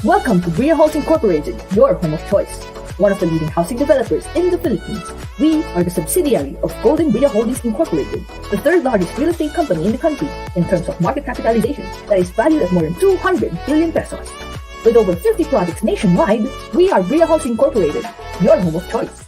Welcome to Bria Homes Incorporated, your home of choice. One of the leading housing developers in the Philippines. We are the subsidiary of Golden Bria Holdings Incorporated, the third largest real estate company in the country in terms of market capitalization that is valued at more than 200 billion pesos. With over 50 projects nationwide, we are Bria Homes Incorporated, your home of choice.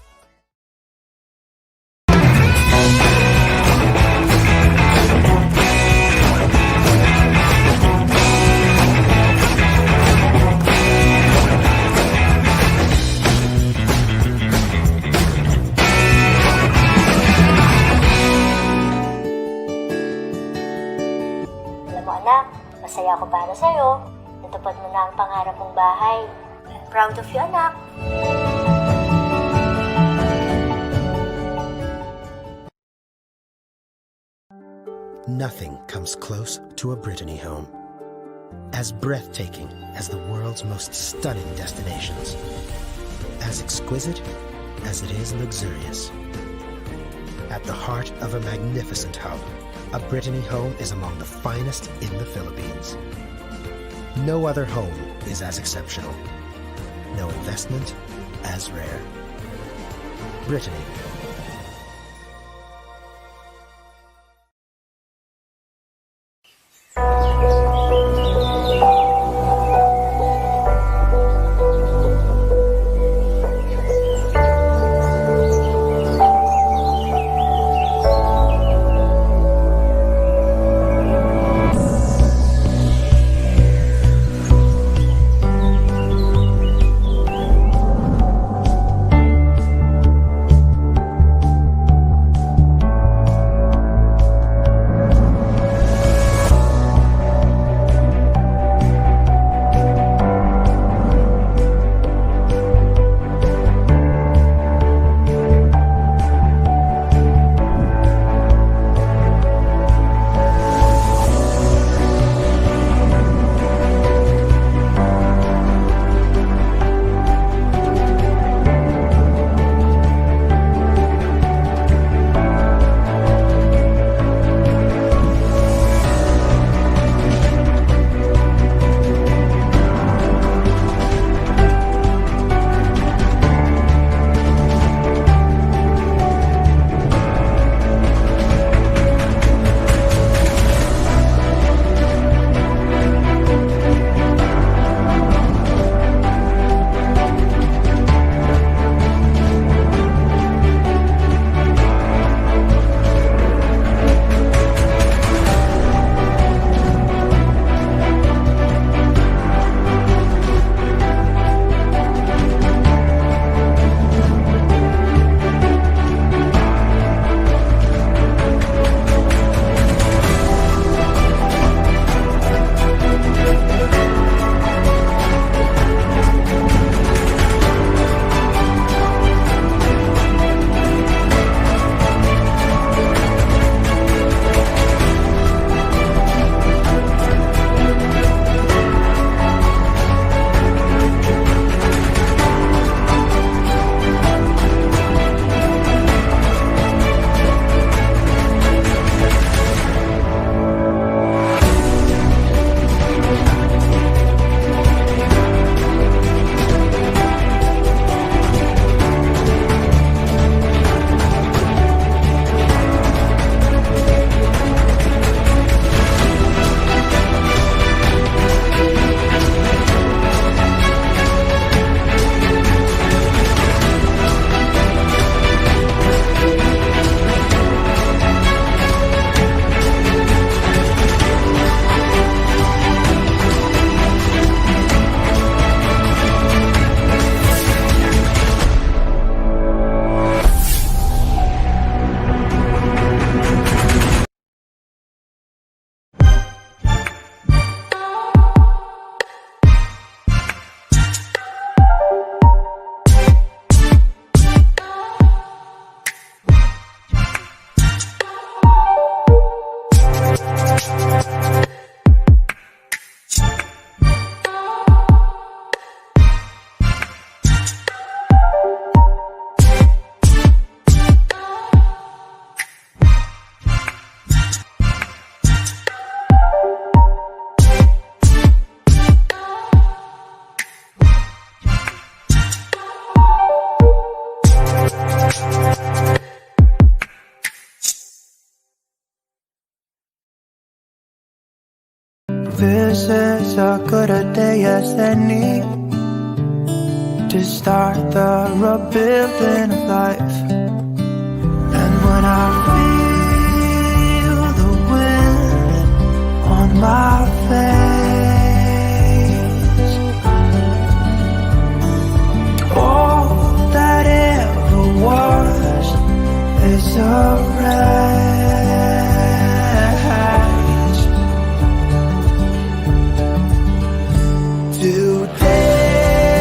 Anak, masaya ako para sa'yo. Natupad mo na ang pangarap mong bahay. I'm proud of you, anak. Nothing comes close to a Brittany home. As breathtaking as the world's most stunning destinations. As exquisite as it is luxurious. At the heart of a magnificent hub, a Brittany home is among the finest in the Philippines. No other home is as exceptional. No investment as rare. Brittany. This is as good a day as any to start the rebuilding of life. And when I feel the wind on my face, all that ever was is a rage. Today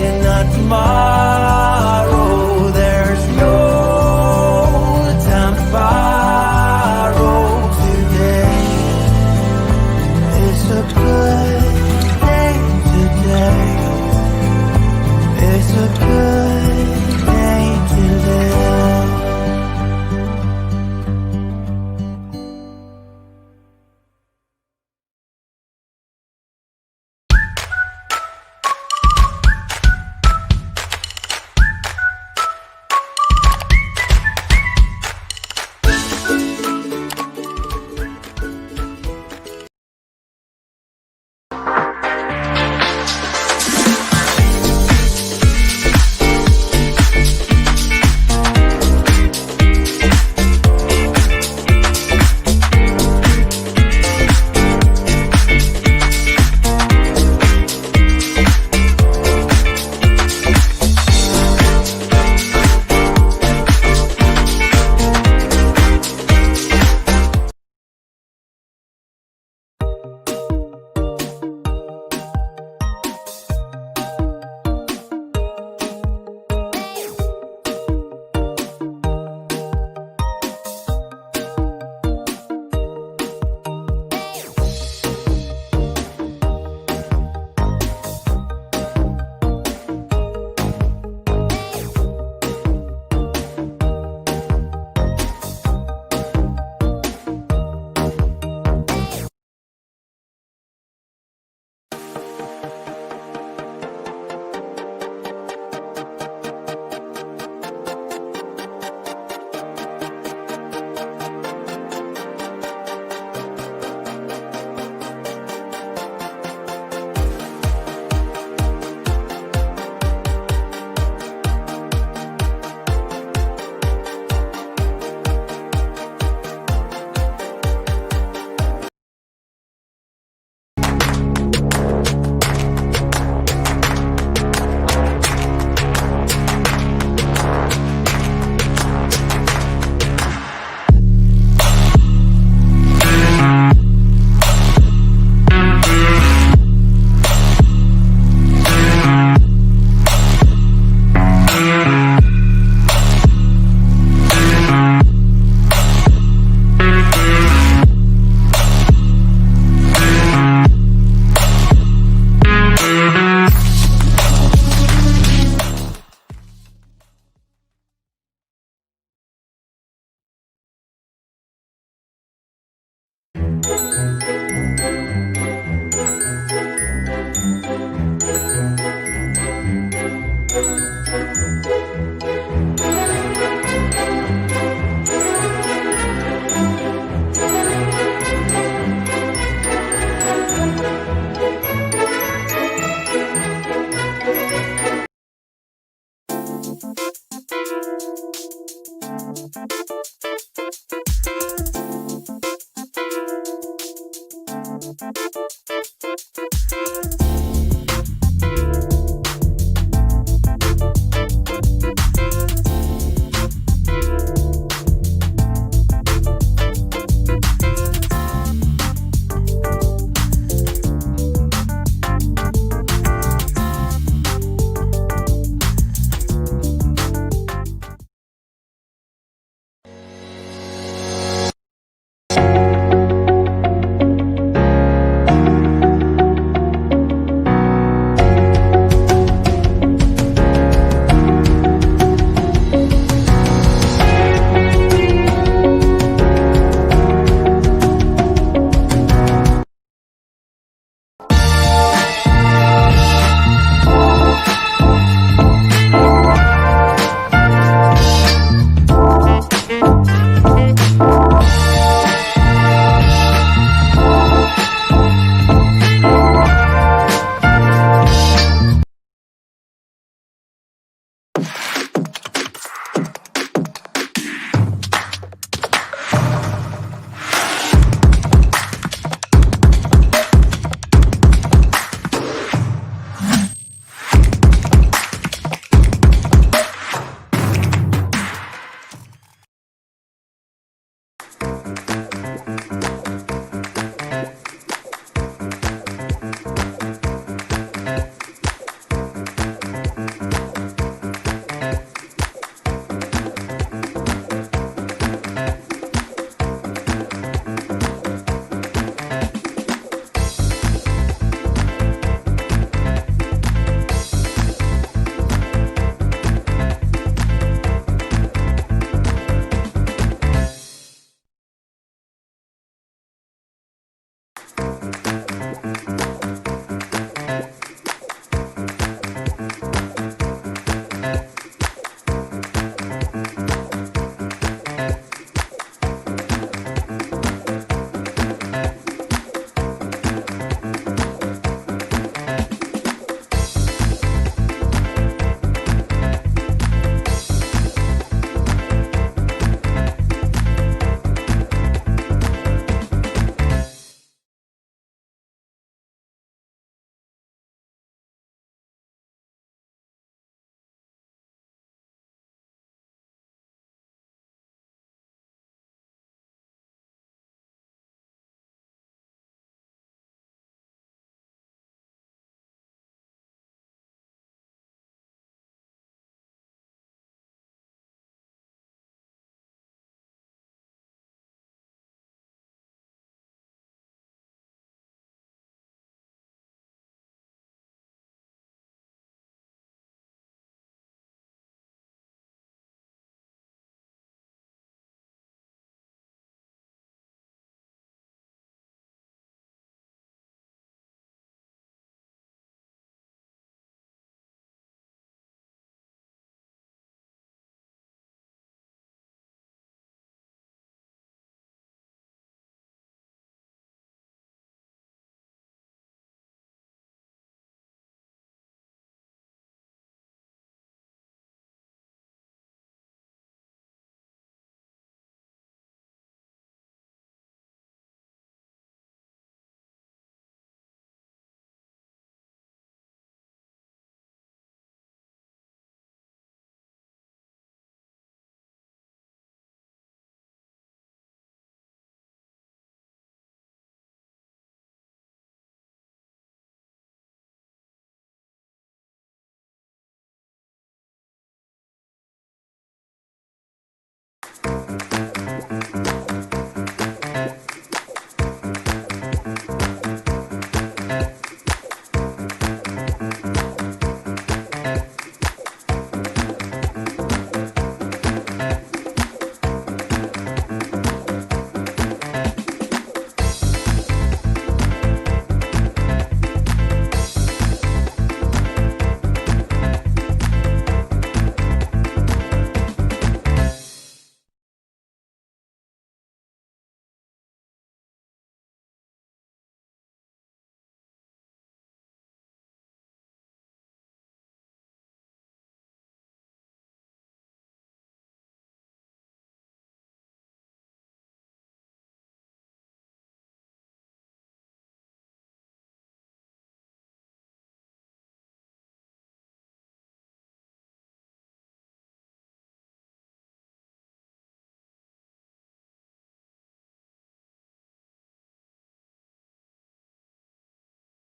and not tomorrow, there's no time to borrow. Today is a good day today. It's a good day to live.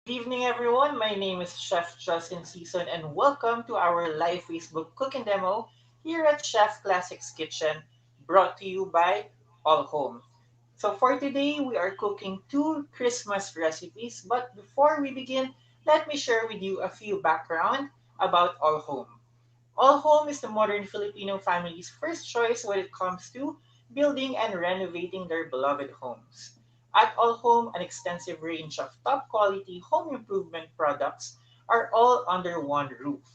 Good evening, everyone. My name is Chef Justin Sison, and welcome to our live Facebook cooking demo here at Chef Classics Kitchen, brought to you by All Home. So, for today, we are cooking two Christmas recipes. But before we begin, let me share with you a few background about All Home. All Home is the modern Filipino family's first choice when it comes to building and renovating their beloved homes. At All Home, an extensive range of top quality home improvement products are all under one roof.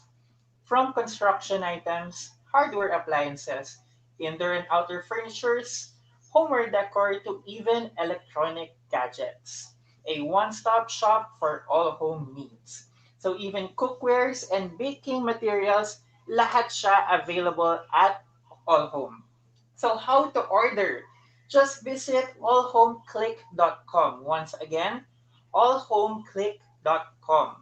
From construction items, hardware appliances, indoor and outdoor furnitures, homeware decor to even electronic gadgets. A one-stop shop for all home needs. So even cookwares and baking materials, lahat siya available at All Home. So how to order? Just visit allhomeclick.com. Once again, allhomeclick.com.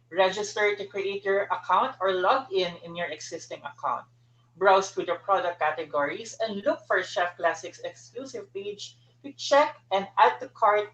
Register to create your account or log in your existing account. Browse through the product categories and look for Chef Classics exclusive page to check and add to cart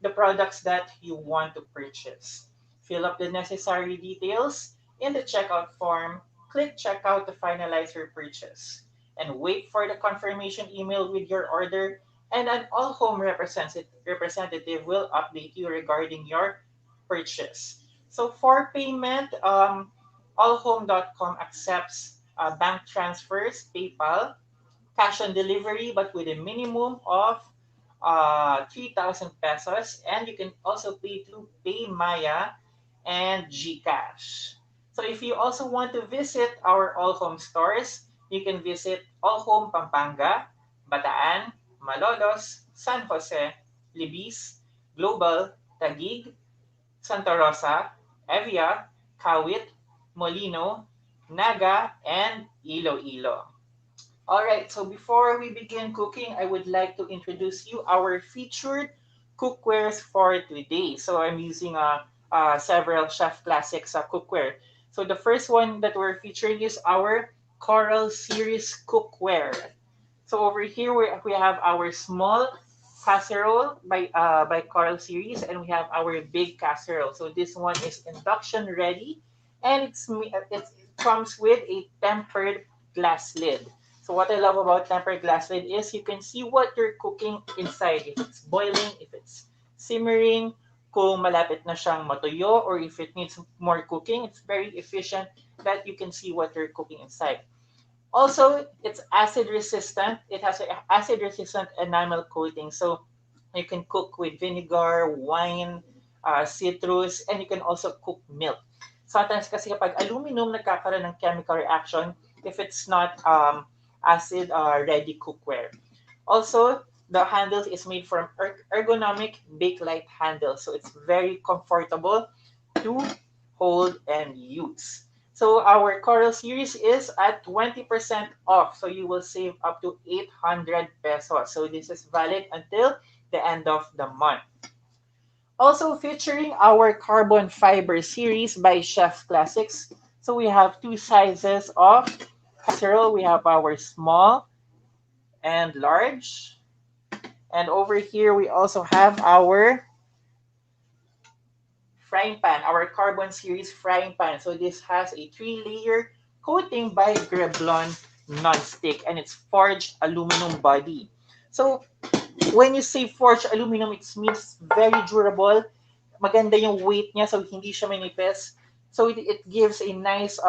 the products that you want to purchase. Fill up the necessary details in the checkout form, click checkout to finalize your purchase, and wait for the confirmation email with your order, and an all home representative will update you regarding your purchase. So for payment, allhome.com accepts bank transfers, PayPal, cash on delivery, but with a minimum of 3,000 pesos. And you can also pay through PayMaya and GCash. So if you also want to visit our All Home stores, you can visit All Home Pampanga, Bataan, Malolos, San Jose, Libis, Global, Taguig, Santa Rosa, Evia, Kawit, Molino, Naga, and Iloilo. All right, so before we begin cooking, I would like to introduce you our featured cookwares for today. So I'm using several Chef Classics cookware. So the first one that we're featuring is our Coral Series cookware. So over here we have our small casserole by Coral Series, and we have our big casserole. So this one is induction ready, and it comes with a tempered glass lid. So what I love about tempered glass lid is you can see what you're cooking inside. If it's boiling, if it's simmering, kung malapit na siyang matuyo, or if it needs more cooking, it's very efficient that you can see what you're cooking inside. Also, it's acid resistant. It has an acid resistant enamel coating. So you can cook with vinegar, wine, citrus, and you can also cook milk. Sometimes kasi kapag aluminum nagkakaroon ng chemical reaction if it's not acid ready cookware. Also, the handle is made from ergonomic bakelite handle. So it's very comfortable to hold and use. So our Coral series is at 20% off. So you will save up to 800 pesos. So this is valid until the end of the month. Also featuring our carbon fiber series by Chef Classics. So we have two sizes of casserole. We have our small and large. And over here we also have our frying pan, our carbon series frying pan. So this has a 3-layer coating by Grevlon non-stick, and it's forged aluminum body. So when you say forged aluminum, it means very durable. Maganda yung weight niya, so hindi siya manipis. So it gives a nice,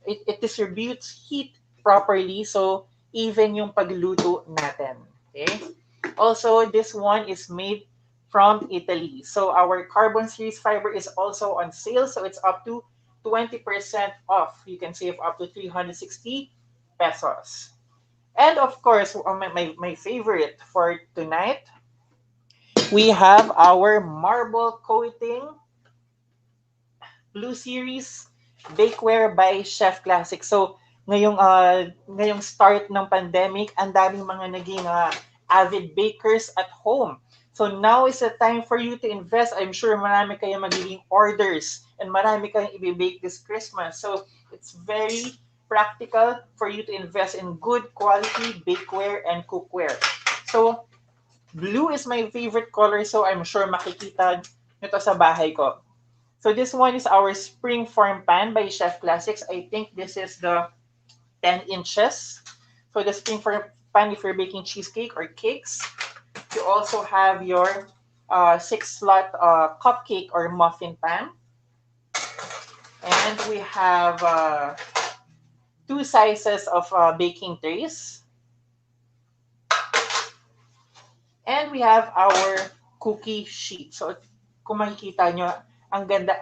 it distributes heat properly. So even yung pagluto natin. Okay? Also, this one is made from Italy. So our carbon series fiber is also on sale. So it's up to 20% off. You can save up to 360 pesos. And of course, my favorite for tonight, we have our marble coating Blue Series bakeware by Chef Classic. So ngayong start ng pandemic, ang daming mga naging avid bakers at home. So now is the time for you to invest. I'm sure marami kayo magiging orders and marami kayong i-bake this Christmas. So it's very practical for you to invest in good quality bakeware and cookware. So blue is my favorite color, so I'm sure makikita nyo to sa bahay ko. So this one is our spring form pan by Chef Classics. I think this is the 10 inches. So the spring form pan if you're baking cheesecake or cakes. You also have your 6-slot cupcake or muffin pan. And we have two sizes of baking trays. And we have our cookie sheet. So kung makikita nyo, ang ganda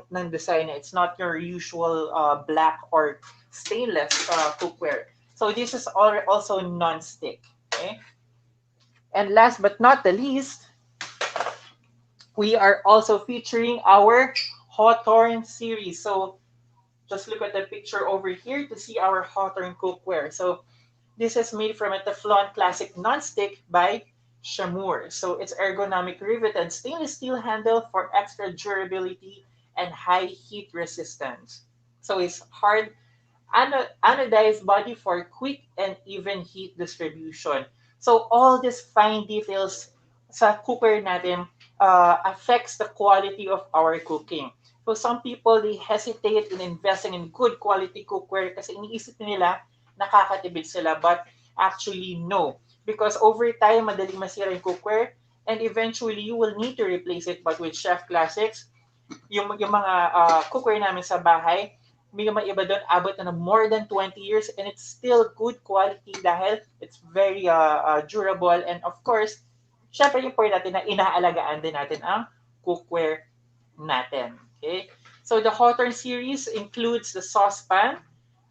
ng design. It's not your usual black or stainless cookware. So this is also non-stick. Okay? And last but not the least, we are also featuring our Hawthorne series. So just look at the picture over here to see our Hawthorne cookware. So this is made from a Teflon Classic non-stick by Shamour. So it's ergonomic riveted stainless steel handle for extra durability and high heat resistance. So it's hard anodized body for quick and even heat distribution. So all these fine details sa cooker natin affects the quality of our cooking. So some people, they hesitate in investing in good quality cookware kasi iniisip nila nakakatipid sila, but actually no. Because over time, madaling masira yung cookware and eventually you will need to replace it. But with Chef Classics, yung mga cookware namin sa bahay, may iba doon abot na more than 20 years and it's still good quality dahil it's very durable and of course, syempre yung point natin na inaalagaan din natin ang cookware natin. Okay? So the Hawthorne series includes the saucepan,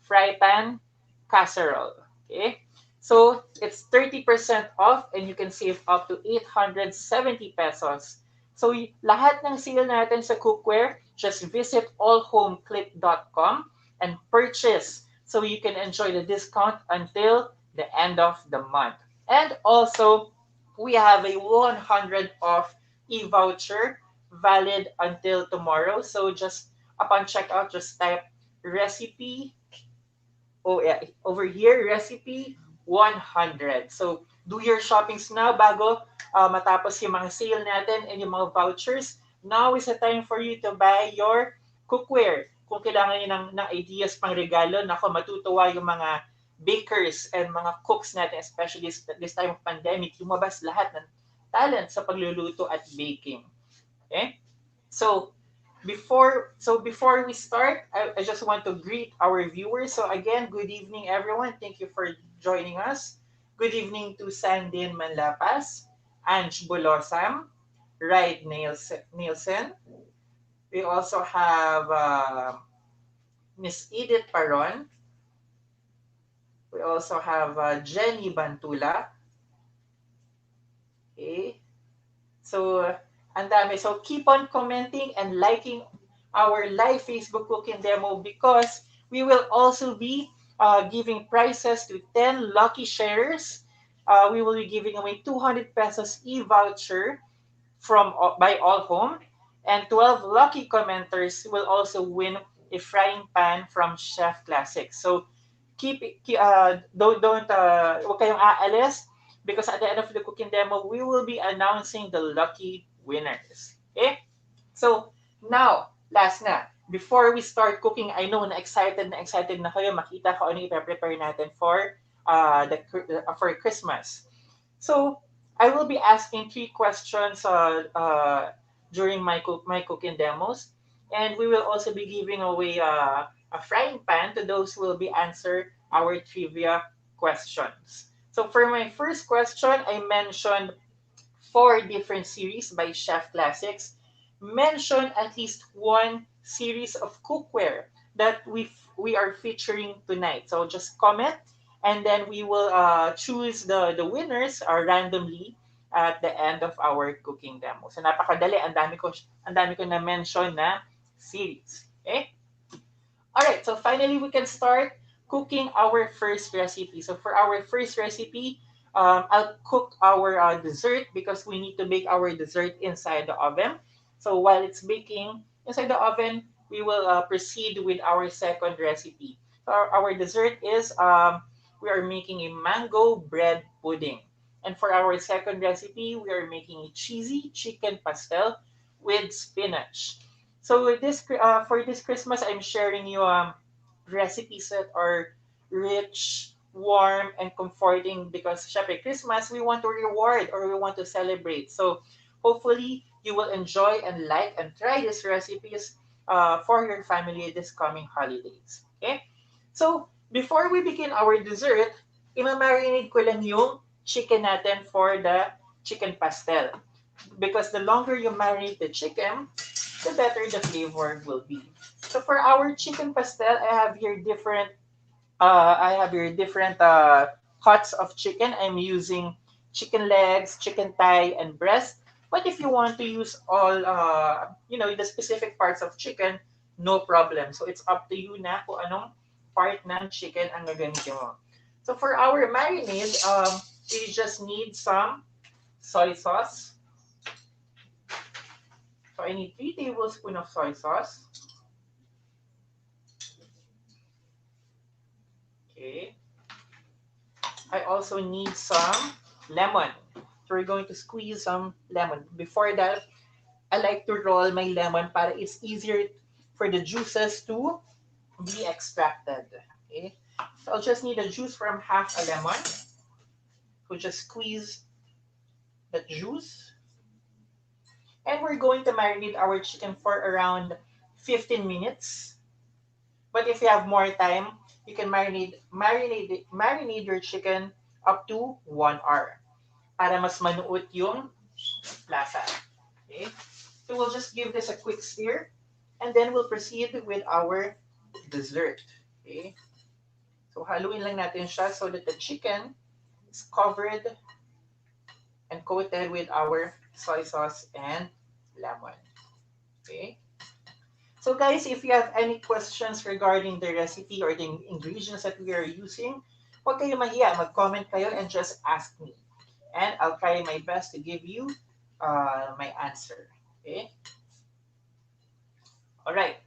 fry pan, casserole. Okay? So it's 30% off and you can save up to 870 pesos. So lahat ng sale natin sa cookware, just visit allhomeclip.com and purchase so you can enjoy the discount until the end of the month. And also, we have a 100 off e-voucher valid until tomorrow. So just upon checkout, just type recipe, over here, recipe 100. So do your shoppings now bago matapos yung mga sale natin and yung mga vouchers. Now is the time for you to buy your cookware. Kung kailangan nyo ng ideas pang regalo, nako matutuwa yung mga bakers and mga cooks natin, especially this time of pandemic, lumabas lahat ng talent sa pagluluto at baking. Okay? So before we start, I just want to greet our viewers. So again, good evening everyone. Thank you for joining us. Good evening to Sandin Manlapas, Ange Bulosam, Wright Nielsen. We also have Miss Edith Paron. We also have Jenny Bantula. Okay. So, ang dami. So, keep on commenting and liking our live Facebook cooking demo because we will also be giving prizes to 10 lucky sharers. We will be giving away 200 pesos e-voucher by All Home, and 12 lucky commenters will also win a frying pan from Chef Classics. So huwag kayong aalis because at the end of the cooking demo, we will be announcing the lucky winners. Okay? So now, last na. Before we start cooking, I know na excited na kayo makita ko ano i-prepare natin for Christmas. So, I will be asking 3 questions during my cooking demos, and we will also be giving away a frying pan to those who will be answer our trivia questions. So, for my first question, I mentioned 4 different series by Chef Classics. Mention at least one series of cookware that we are featuring tonight. So just comment and then we will choose the winners randomly at the end of our cooking demo. So napakadali, ang dami ko na mention na series. Okay? All right, so finally we can start cooking our first recipe. So for our first recipe, I'll cook our dessert because we need to bake our dessert inside the oven. So while it's baking inside the oven, we will proceed with our second recipe. So our dessert is we are making a mango bread pudding. And for our second recipe, we are making a cheesy chicken pastel with spinach. So this for this Christmas, I'm sharing you recipes that are rich, warm, and comforting because syempre Christmas we want to reward or we want to celebrate. So hopefully you will enjoy and like and try these recipes for your family this coming holidays. Okay? So before we begin our dessert, imamarinate ko lang yung chicken natin for the chicken pastel. Because the longer you marinate the chicken, the better the flavor will be. So for our chicken pastel, I have here different cuts of chicken. I'm using chicken legs, chicken thigh, and breast. But if you want to use all, the specific parts of chicken, no problem. So it's up to you na kung anong part ng chicken ang gagamitin mo. So for our marinade, we just need some soy sauce. So I need 3 tablespoons of soy sauce. Okay. I also need some lemon. So we're going to squeeze some lemon. Before that, I like to roll my lemon para it's easier for the juices to be extracted. Okay. So I'll just need a juice from half a lemon. So just squeeze the juice. And we're going to marinate our chicken for around 15 minutes. But if you have more time, you can marinate your chicken up to 1 hour para mas manuot yung lasa. Okay? So we'll just give this a quick stir and then we'll proceed with our dessert. Okay? So haluin lang natin siya so that the chicken is covered and coated with our soy sauce and lemon. Okay? So guys, if you have any questions regarding the recipe or the ingredients that we are using, huwag kayo mahiya. Mag-comment kayo and just ask me. And I'll try my best to give you my answer. Okay? Alright.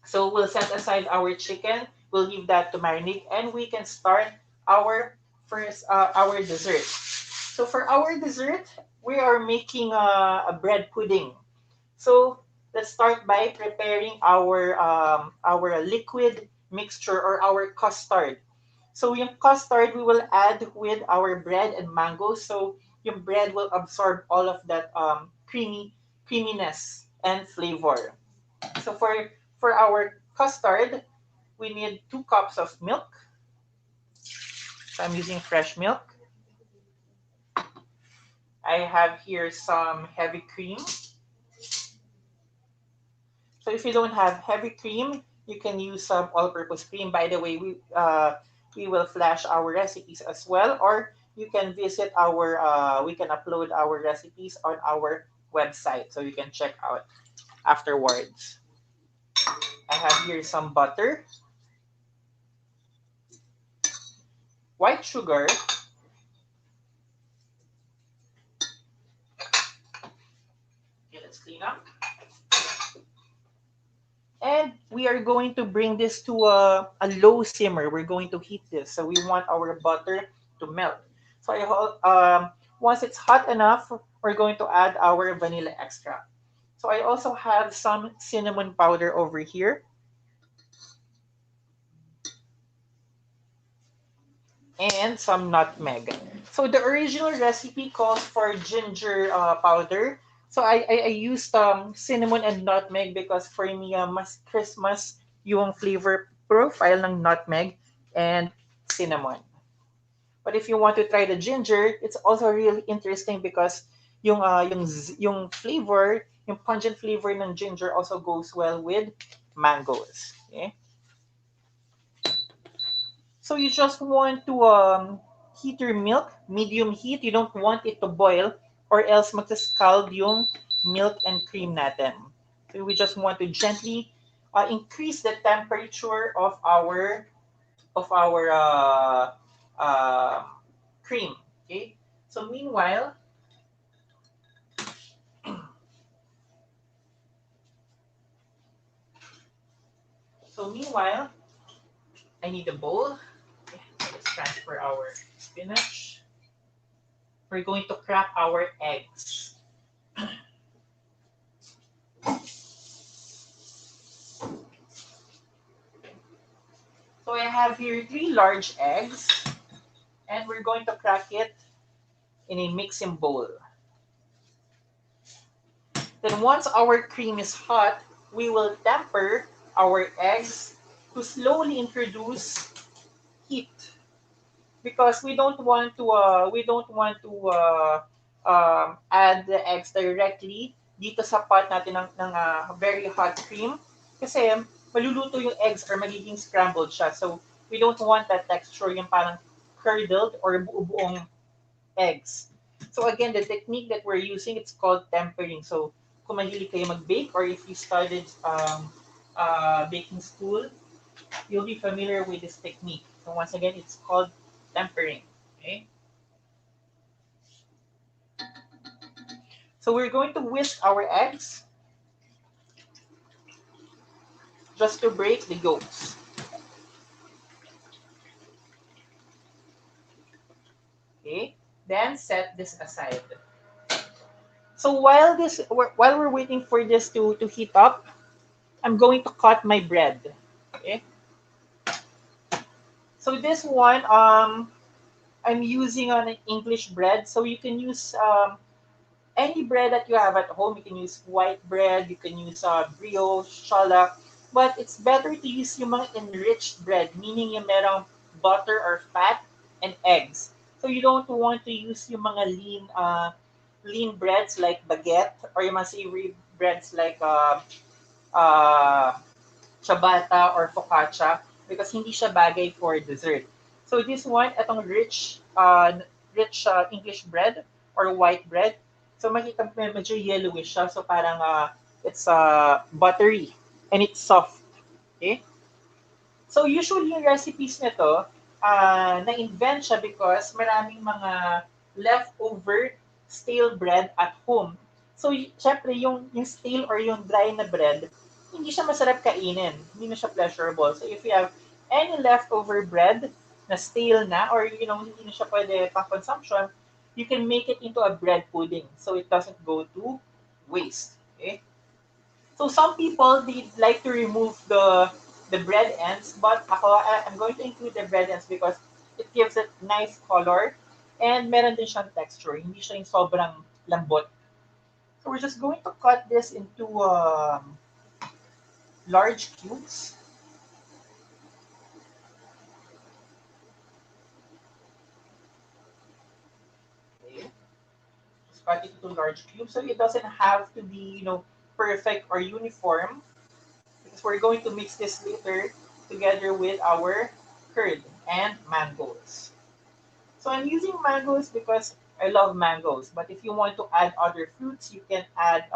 So we'll set aside our chicken. We'll leave that to marinate and we can start our our dessert. So for our dessert, we are making a bread pudding. So let's start by preparing our liquid mixture or our custard. So yung custard we will add with our bread and mango. So yung bread will absorb all of that creaminess and flavor. So for our custard, we need 2 cups of milk. So I'm using fresh milk. I have here some heavy cream. So if you don't have heavy cream, you can use some all-purpose cream. By the way, we will flash our recipes as well, or you can visit we can upload our recipes on our website, so you can check out afterwards. I have here some butter, white sugar, okay, let's clean up. And we are going to bring this to a low simmer. We're going to heat this. So we want our butter to melt. So once it's hot enough, we're going to add our vanilla extract. So I also have some cinnamon powder over here. And some nutmeg. So the original recipe calls for ginger powder. So I used cinnamon and nutmeg because for me, mas Christmas yung flavor profile ng nutmeg and cinnamon. But if you want to try the ginger, it's also really interesting because yung flavor, yung pungent flavor ng ginger also goes well with mangoes. Okay? So you just want to heat your milk, medium heat. You don't want it to boil or else magsascald yung milk and cream natin. So we just want to gently increase the temperature of our cream. Okay. So meanwhile, I need a bowl. Okay, let's transfer our spinach. We're going to crack our eggs. So I have here 3 large eggs, and we're going to crack it in a mixing bowl. Then once our cream is hot, we will temper our eggs to slowly introduce heat because we don't want to add the eggs directly dito sa pot natin ng very hot cream kasi maluluto yung eggs or magiging scrambled siya. So we don't want that texture yung parang curdled or buo-buong eggs. So again, the technique that we're using, it's called tempering. So kung mahilig kayo mag-bake or if you started baking school, you'll be familiar with this technique. So once again, it's called tempering. Okay. So we're going to whisk our eggs just to break the yolks. Okay. Then set this aside. So while we're waiting for this to heat up, I'm going to cut my bread. Okay. So this one, I'm using an English bread. So you can use any bread that you have at home. You can use white bread, you can use brioche, challah. But it's better to use yung mga enriched bread, meaning yung merong butter or fat and eggs. So you don't want to use yung mga lean breads like baguette or yung mga savory breads like uh, ciabatta or focaccia because hindi siya bagay for dessert. So this one, itong rich English bread or white bread. So makita mo medyo yellowish siya. So parang it's buttery and it's soft. Okay? So usually yung recipes nito, na-invent siya because maraming mga leftover stale bread at home. So syempre yung stale or yung dry na bread, hindi siya masarap kainin. Hindi na siya pleasurable. So if you have any leftover bread na stale na or hindi na siya pwede pang consumption, you can make it into a bread pudding so it doesn't go to waste. Okay? So some people they like to remove the bread ends, but I'm going to include the bread ends because it gives it nice color and meron din siyang texture. Hindi siya yung sobrang lambot. So we're just going to cut this into large cubes. Okay. Just cut it into large cubes so it doesn't have to be, perfect or uniform because we're going to mix this later together with our curd and mangoes. So I'm using mangoes because I love mangoes. But if you want to add other fruits, you can add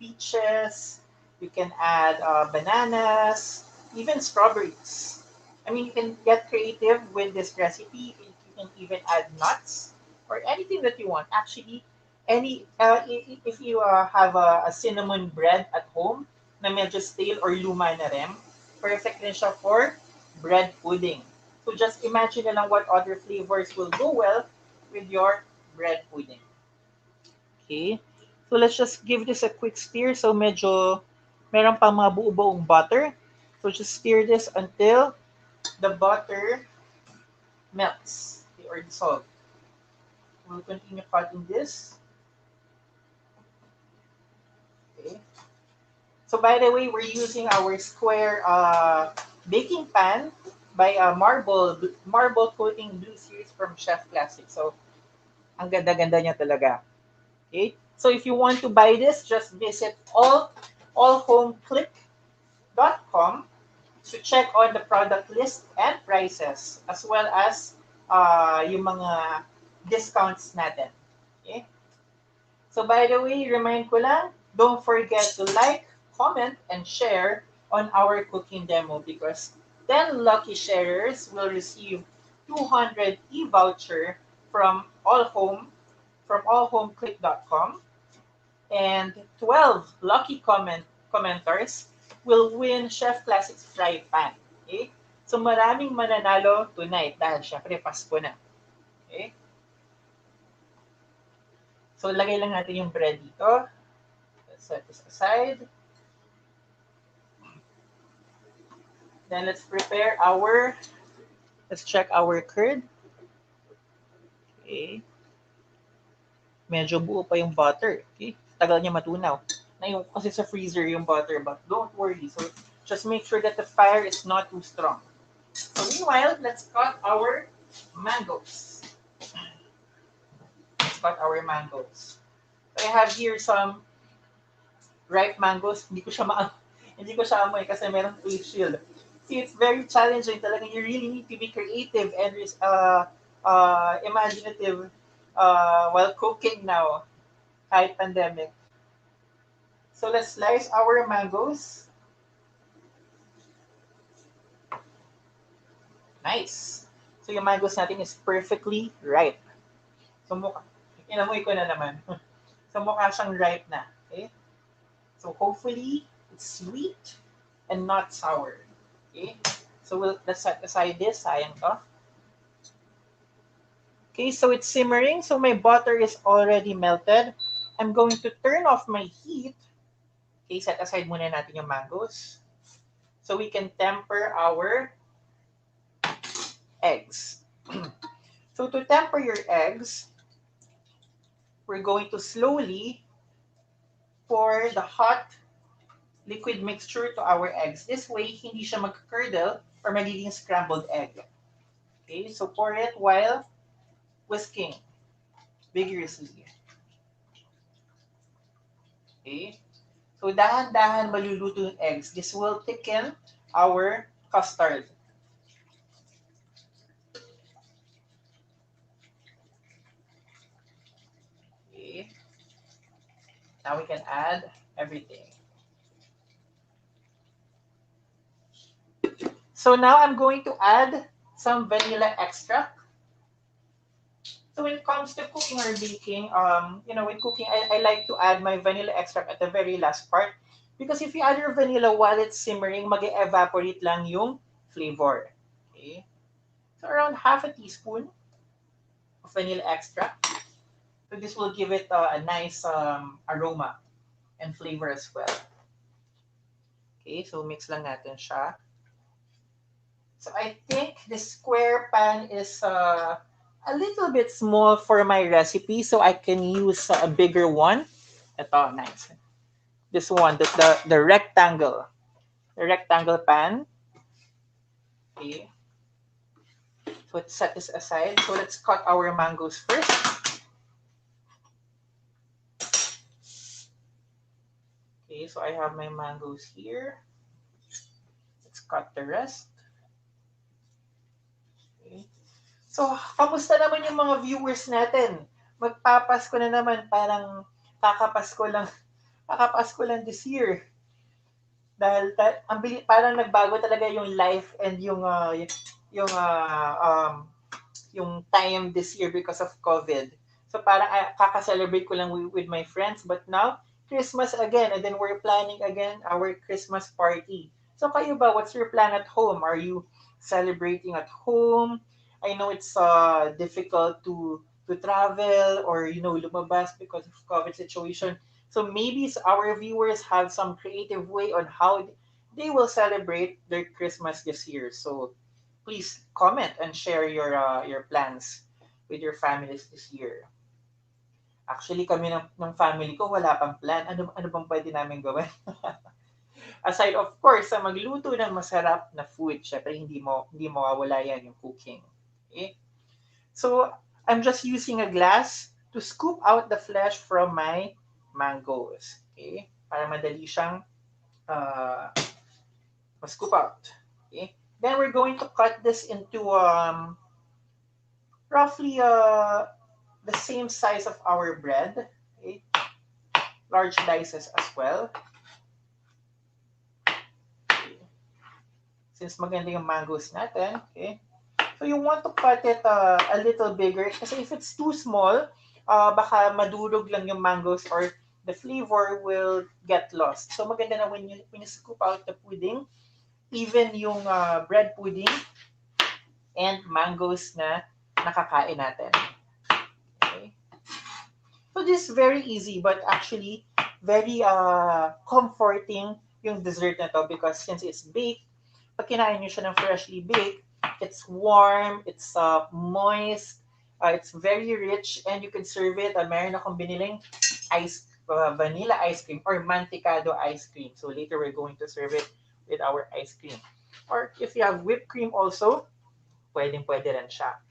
peaches, you can add bananas, even strawberries. I mean, you can get creative with this recipe. You can even add nuts or anything that you want. Actually, if you have a cinnamon bread at home na medyo stale or luma na rin, perfect din siya for bread pudding. So just imagine na lang what other flavors will go well with your bread pudding. Okay. So let's just give this a quick stir. So medyo meron pang mga buo-buong butter. So just stir this until the butter melts, okay, or dissolve. We'll continue cutting this. Okay. So by the way, we're using our square baking pan by Marble Coating Blue Series from Chef Classics. So ang ganda-ganda niya talaga. Okay? So if you want to buy this, just visit AllHomeClick.com to check on the product list and prices as well as yung mga discounts natin. Okay? So by the way, remind ko lang, don't forget to like, comment, and share on our cooking demo because 10 lucky sharers will receive 200 e-voucher from AllHomeClick.com and 12 lucky commenters will win Chef Classics fry pan. Okay? So maraming mananalo tonight dahil syempre Pasko na. Okay? So lagay lang natin yung bread dito. Let's set this aside. Then let's prepare our, let's check our curd. Okay. Medyo buo pa yung butter. Okay. Tagal niya matunaw. Na yung, kasi sa freezer yung butter, but don't worry. So just make sure that the fire is not too strong. So meanwhile, let's cut our mangoes. Let's cut our mangoes. So I have here some ripe mangoes. Hindi ko siya amoy kasi meron face shield. See, it's very challenging talaga. You really need to be creative and imaginative while cooking now, kahit pandemic. So let's slice our mangoes. Nice. So yung mangoes natin is perfectly ripe. So inamoy ko na naman. So mukha siyang ripe na. Okay? So hopefully it's sweet and not sour. Okay? So let's set aside this. Sayang to. Okay, so it's simmering. So my butter is already melted. I'm going to turn off my heat. Okay, set aside muna natin yung mangoes. So we can temper our eggs. So to temper your eggs, we're going to slowly pour the hot liquid mixture to our eggs. This way, hindi siya mag-curdle or magiging scrambled egg. Okay, so pour it while whisking vigorously. Okay, so dahan-dahan maluluto yung eggs. This will thicken our custard. Okay, now we can add everything. So now I'm going to add some vanilla extract. So when it comes to cooking or baking, with cooking, I like to add my vanilla extract at the very last part. Because if you add your vanilla while it's simmering, mag-evaporate lang yung flavor. Okay? So around half a teaspoon of vanilla extract. So this will give it a nice aroma and flavor as well. Okay, so mix lang natin siya. So I think the square pan is a little bit small for my recipe, so I can use a bigger one. Ito, nice. This one, the rectangle. The rectangle pan. Okay. So let's set this aside. So let's cut our mangoes first. Okay, so I have my mangoes here. Let's cut the rest. Okay. So, kamusta naman yung mga viewers natin? Magpapasko na naman, parang kakapasko lang this year. Dahil parang nagbago talaga yung life and yung time this year because of COVID. So parang kaka-celebrate ko lang with my friends, but now Christmas again, and then we're planning again our Christmas party. So kayo ba, what's your plan at home? Are you celebrating at home? I know it's difficult to travel or lumabas because of COVID situation. So maybe our viewers have some creative way on how they will celebrate their Christmas this year. So please comment and share your plans with your families this year. Actually, kami ng family ko wala pang plan. Ano bang pwede namin gawin? Aside of course sa magluto ng masarap na food, syempre hindi mawawala yan yung cooking. Okay? So, I'm just using a glass to scoop out the flesh from my mangoes. Okay? Para madali siyang ma-scoop out. Okay? Then we're going to cut this into roughly the same size of our bread. Okay? Large slices as well. Okay. Since maganda yung mangoes natin, okay? So you want to cut it a little bigger kasi if it's too small, baka madurog lang yung mangoes or the flavor will get lost. So maganda na when you scoop out the pudding, even yung bread pudding and mangoes na nakakain natin. Okay. So this is very easy but actually very comforting yung dessert na to because since it's baked, pag kinain nyo siya ng freshly baked, it's warm, it's moist, it's very rich, and you can serve it. Meron akong biniling vanilla ice cream or mantecado ice cream. So later we're going to serve it with our ice cream. Or if you have whipped cream also, pwede rin siya.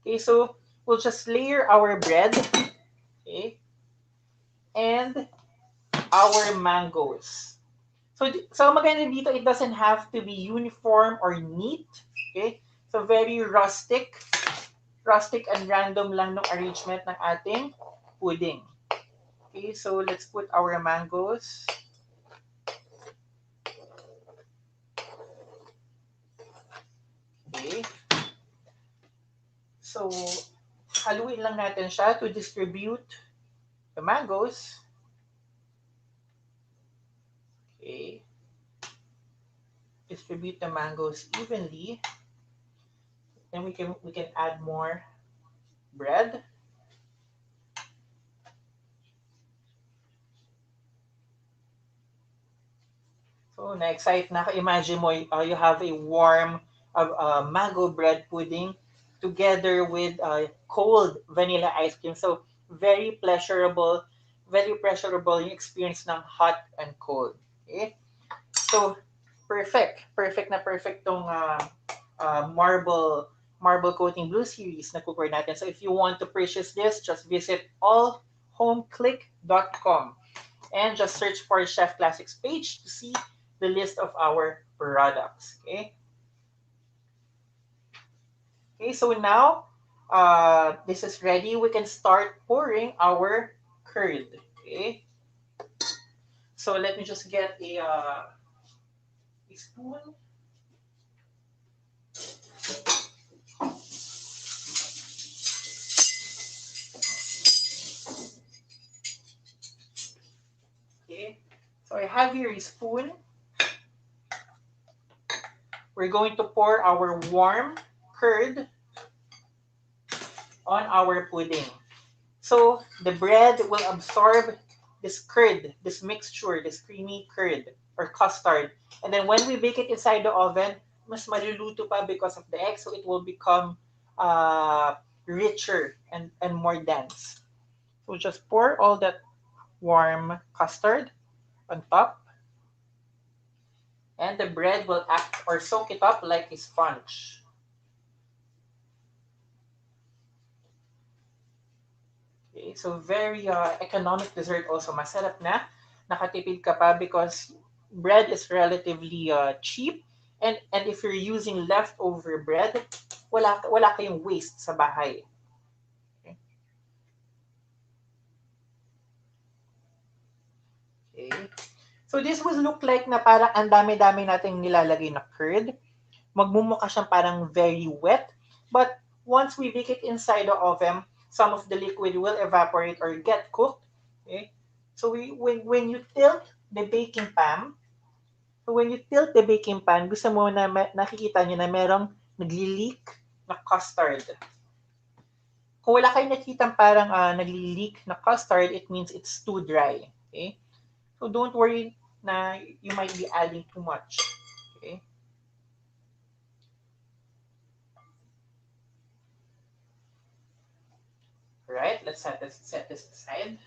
Okay, so we'll just layer our bread, okay, and our mangoes. So maganda dito, it doesn't have to be uniform or neat. Okay? So very rustic and random lang ng arrangement ng ating pudding. Okay, so let's put our mangoes. Okay. So, haluin lang natin siya to distribute the mangoes. Okay. Distribute the mangoes evenly. Then we can add more bread. So, na-excite na. Imagine mo, you have a warm mango bread pudding together with cold vanilla ice cream. So, very pleasurable yung experience ng hot and cold. Okay? So, perfect tong marble coating blue series na cookware natin. So, if you want to purchase this, just visit allhomeclick.com and just search for Chef Classics page to see the list of our products. Okay. Okay, so now this is ready. We can start pouring our curd. Okay. So let me just get a spoon. Okay. So I have here a spoon. We're going to pour our warm curd on our pudding. So the bread will absorb this curd, this mixture, this creamy curd or custard. And then when we bake it inside the oven, mas maluluto pa because of the egg, so it will become richer and more dense. So just pour all that warm custard on top, and the bread will act or soak it up like a sponge. Okay, so very economic dessert also. Masarap na. Nakatipid ka pa because bread is relatively cheap. And if you're using leftover bread, wala kayong waste sa bahay. Okay. Okay. So this will look like na parang ang dami-dami nating nilalagay na curd. Magmumukha siyang parang very wet. But once we bake it inside the oven, some of the liquid will evaporate or get cooked. Okay? So when you tilt the baking pan, gusto mo na nakikita nyo na merong nagli-leak na custard. Kung wala kayong nakikita parang nagli-leak na custard, it means it's too dry. Okay? So don't worry na you might be adding too much. Okay? Alright, let's set this aside.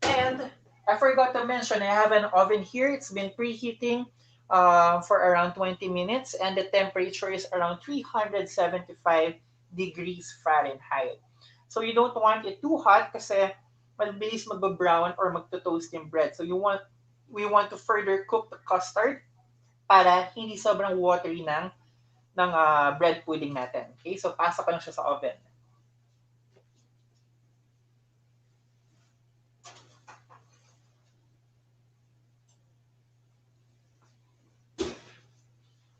And I forgot to mention, I have an oven here. It's been preheating for around 20 minutes, and the temperature is around 375 degrees Fahrenheit. So you don't want it too hot kasi mabilis magba-brown or magto-toast yung bread. So we want to further cook the custard para hindi sobrang watery ng bread pudding natin. Okay, so pasok ko lang siya sa oven.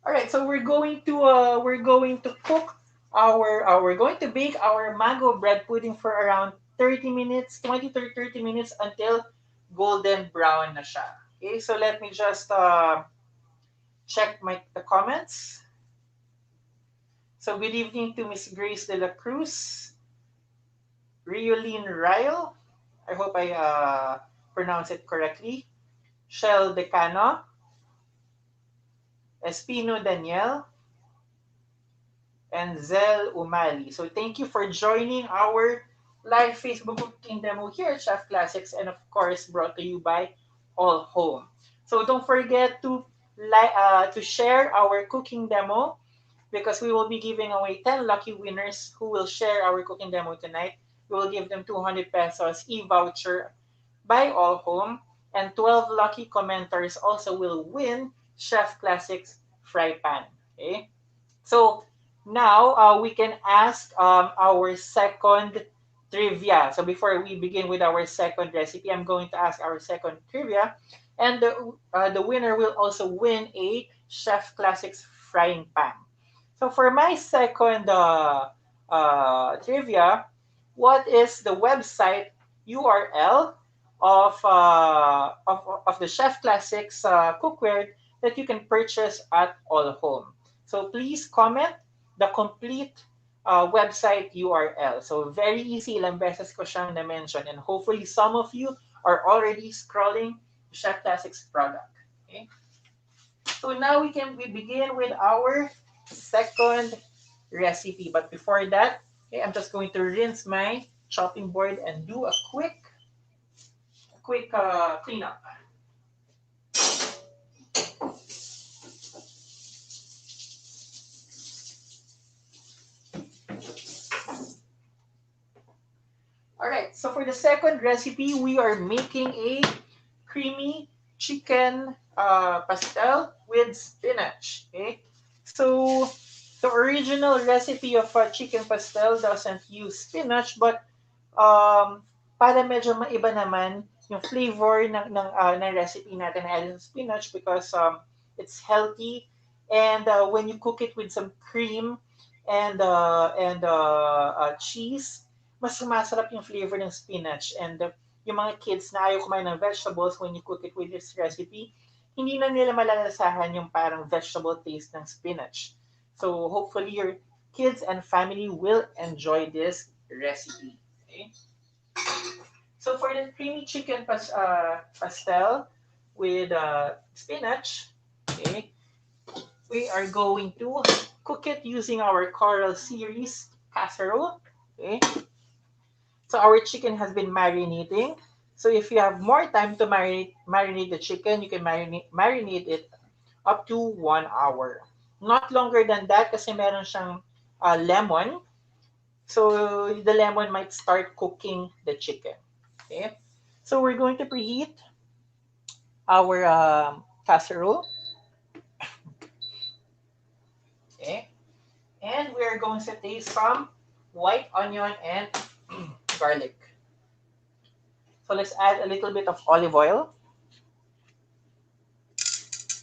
All right, so we're going to cook we're going to bake our mango bread pudding for around 30 minutes, 20 to 30 minutes until golden brown na siya. Okay, so let me just check the comments. So good evening to Miss Grace de la Cruz, Rioline Ryle. I hope I pronounce it correctly. Shell Decano, Espino Daniel, and Zel Umali. So thank you for joining our live Facebook cooking demo here at Chef Classics, and of course brought to you by All Home. So don't forget to share our cooking demo, because we will be giving away 10 lucky winners who will share our cooking demo tonight. We will give them 200 pesos e-voucher by All Home, and 12 lucky commenters also will win Chef Classics fry pan. Okay? So now we can ask our second trivia. So before we begin with our second recipe, I'm going to ask our second trivia, and the winner will also win a Chef Classics frying pan. So for my second trivia, what is the website URL of the Chef Classics cookware that you can purchase at All Home? So please comment the complete website URL. So very easy, ilang beses ko siyang na-mention, and hopefully some of you are already scrolling Chef Classics product. Okay? So now we begin with our second recipe. But before that, okay, I'm just going to rinse my chopping board and do a quick cleanup. All right, so for the second recipe, we are making a creamy chicken pastel with spinach. Okay, so the original recipe of chicken pastel doesn't use spinach, but para medyo maiba naman yung flavor ng recipe natin na added spinach, because it's healthy, and when you cook it with some cream and cheese, mas sumasarap yung flavor ng spinach. And yung mga kids na ayaw kumain ng vegetables, when you cook it with this recipe, hindi na nila malalasahan yung parang vegetable taste ng spinach. So hopefully your kids and family will enjoy this recipe. Okay? So for the creamy chicken pastel with spinach, okay, we are going to cook it using our Coral Series casserole. Okay. So our chicken has been marinating. So if you have more time to marinate the chicken, you can marinate it up to 1 hour. Not longer than that, kasi meron siyang lemon. So the lemon might start cooking the chicken. Okay. So we're going to preheat our casserole. Okay. And we're going to saute some white onion and garlic. So let's add a little bit of olive oil.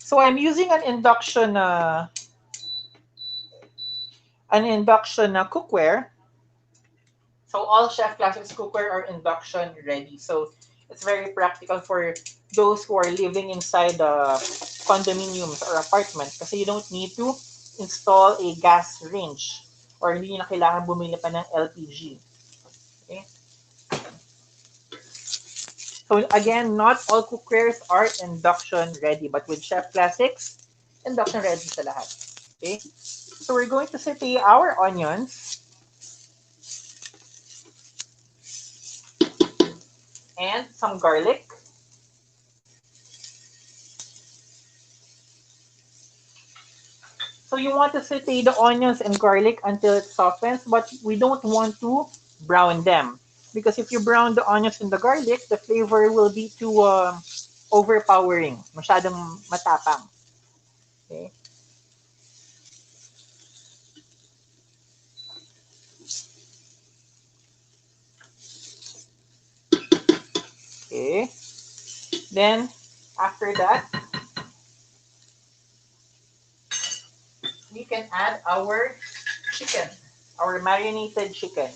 So I'm using an induction cookware. So all Chef Classics cookware are induction ready. So it's very practical for those who are living inside condominiums or apartments, kasi you don't need to install a gas range, or hindi na kailangan bumili pa ng LPG. Okay? So again, not all cookwares are induction ready, but with Chef Classics, induction ready sa lahat. Okay? So we're going to saute our onions and some garlic. So you want to saute the onions and garlic until it softens, but we don't want to brown them. Because if you brown the onions and the garlic, the flavor will be too overpowering. Masyadong matapang. Okay. Okay. Then, after that, we can add our chicken, our marinated chicken.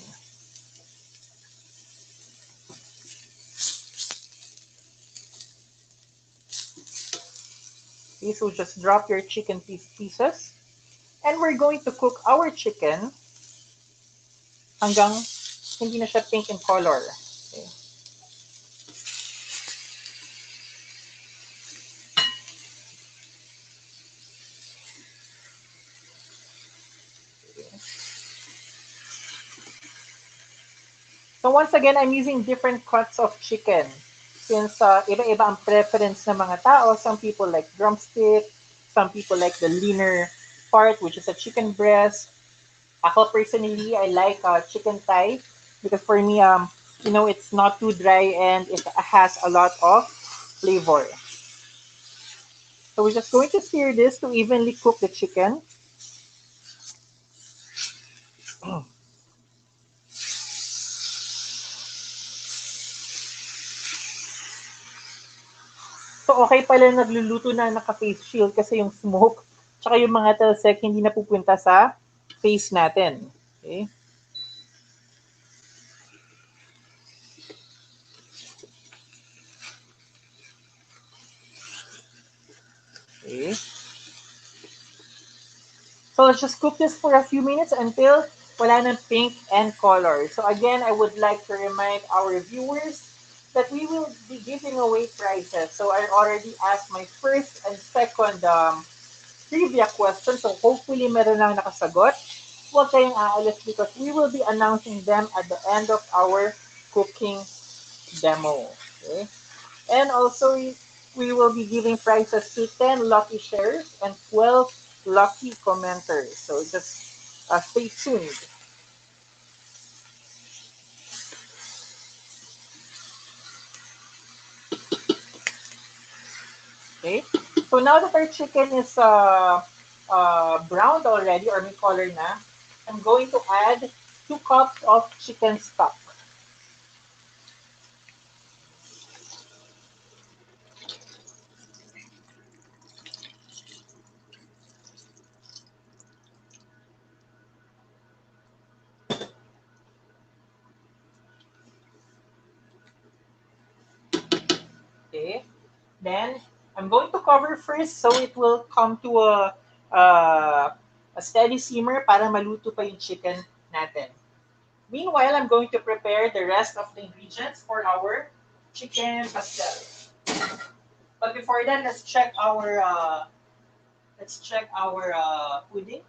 Okay, so just drop your chicken pieces. And we're going to cook our chicken hanggang hindi na siya pink in color. Okay. So once again, I'm using different cuts of chicken. Since iba-iba ang preference ng mga tao. Some people like drumstick. Some people like the leaner part, which is a chicken breast. Ako personally, I like chicken thigh because for me, it's not too dry and it has a lot of flavor. So we're just going to stir this to evenly cook the chicken. So okay pala nagluluto na naka-face shield kasi yung smoke tsaka yung mga talsek hindi napupunta sa face natin. Okay? Okay. So let's just cook this for a few minutes until wala ng pink and color. So again, I would like to remind our viewers that we will be giving away prizes. So I already asked my first and second trivia question. So hopefully meron lang nakasagot. Huwag kayong aalis because we will be announcing them at the end of our cooking demo. Okay? And also, we will be giving prizes to 10 lucky shares and 12 lucky commenters. So just stay tuned. Okay. So now that our chicken is browned already or may color na, I'm going to add 2 cups of chicken stock. Okay. Then I'm going to cover first so it will come to a steady simmer para maluto pa yung chicken natin. Meanwhile, I'm going to prepare the rest of the ingredients for our chicken pastel. But before that, let's check our pudding.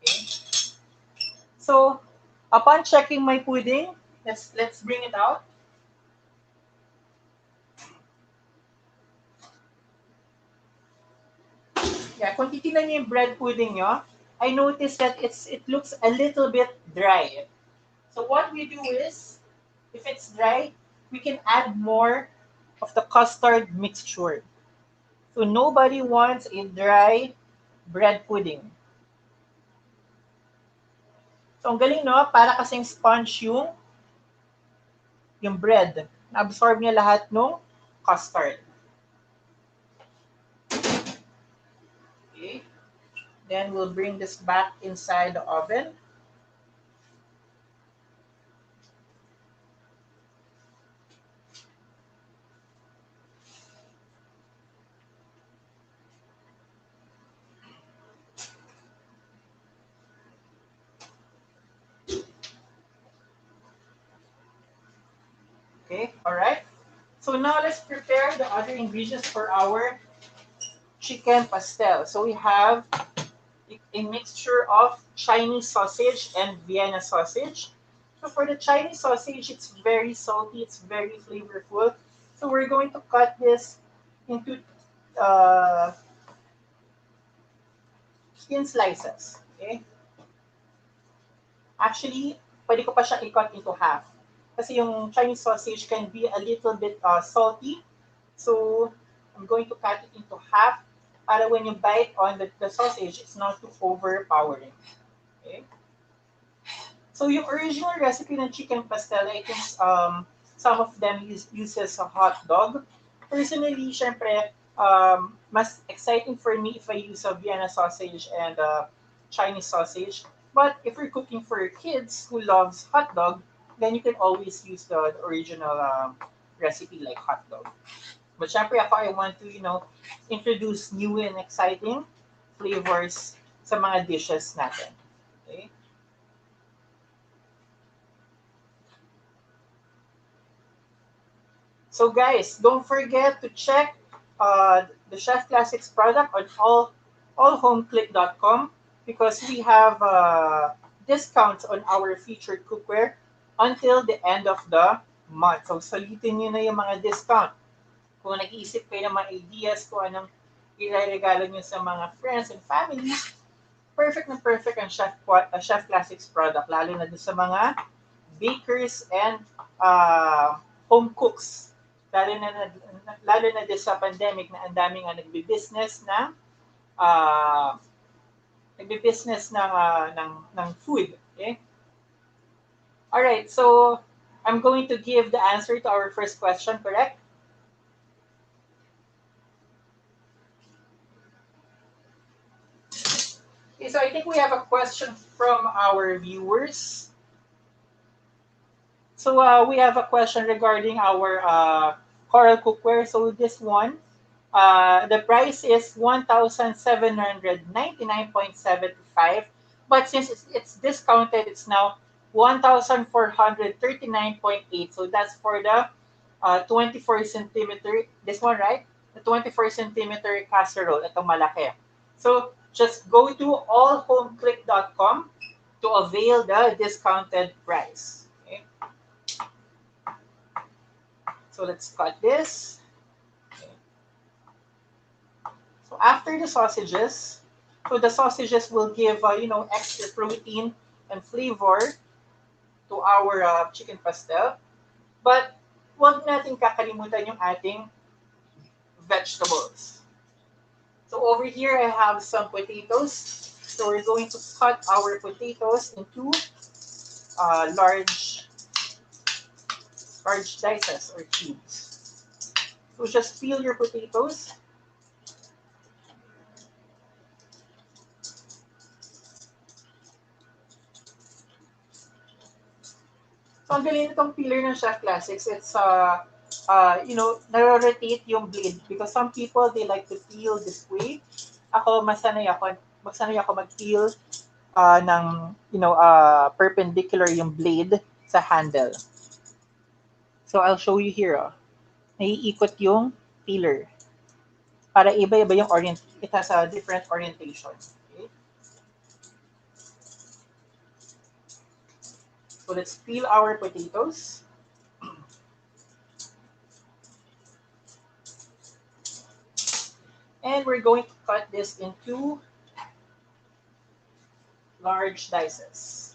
Okay. So, upon checking my pudding, let's bring it out. Yeah, kung titignan niyo yung bread pudding nyo, I noticed that it looks a little bit dry. So what we do is, if it's dry, we can add more of the custard mixture. So nobody wants a dry bread pudding. So ang galing no, para kasing sponge yung bread. Na-absorb niya lahat ng custard. Okay. Then we'll bring this back inside the oven. Okay, all right. So now let's prepare the other ingredients for our chicken pastel. So we have a mixture of Chinese sausage and Vienna sausage. So for the Chinese sausage, it's very salty, it's very flavorful. So we're going to cut this into thin slices. Okay? Actually, pwede ko pa siya i-cut into half. Kasi yung Chinese sausage can be a little bit salty. So I'm going to cut it into half para when you bite on the sausage, it's not too overpowering. Okay? So yung original recipe ng chicken pastel, I think some of them uses a hot dog. Personally, syempre, mas exciting for me if I use a Vienna sausage and Chinese sausage. But if you're cooking for your kids who loves hot dog, then you can always use the original recipe like hot dog. But syempre ako, I want to, introduce new and exciting flavors sa mga dishes natin. Okay? So guys, don't forget to check the Chef Classics product on allhomeclick.com because we have discounts on our featured cookware until the end of the month. So salitin nyo na yung mga discount. Kung nag-iisip kayo ng mga ideas kung anong ilalagalo nyo sa mga friends and families, perfect na perfect ang Chef Classics product, lalo na doon sa mga bakers and home cooks. Lalo na din sa pandemic na ang daming nagbi-business ng food. Okay? All right, so I'm going to give the answer to our first question, correct? Okay, so I think we have a question from our viewers. So we have a question regarding our coral cookware. So this one, the price is 1,799.75, but since it's discounted, it's now 1,439.8. So that's for the 24 centimeter. This one, right? The 24 centimeter casserole. Itong malaki. So just go to allhomeclick.com to avail the discounted price. Okay. So let's cut this. Okay. So after the sausages, so the sausages will give extra protein and flavor to our chicken pastel. But huwag natin kakalimutan yung ating vegetables. So over here I have some potatoes. So we're going to cut our potatoes into large dices or cubes. So just peel your potatoes. So ang galing itong peeler ng Chef Classics, it's naro-rotate yung blade because some people they like to peel this way. Ako magsanay ako mag-peel ng perpendicular yung blade sa handle. So I'll show you here. Naiikot yung peeler. Para iba-iba yung it has a different orientation. Okay? So let's peel our potatoes. And we're going to cut this into large dices.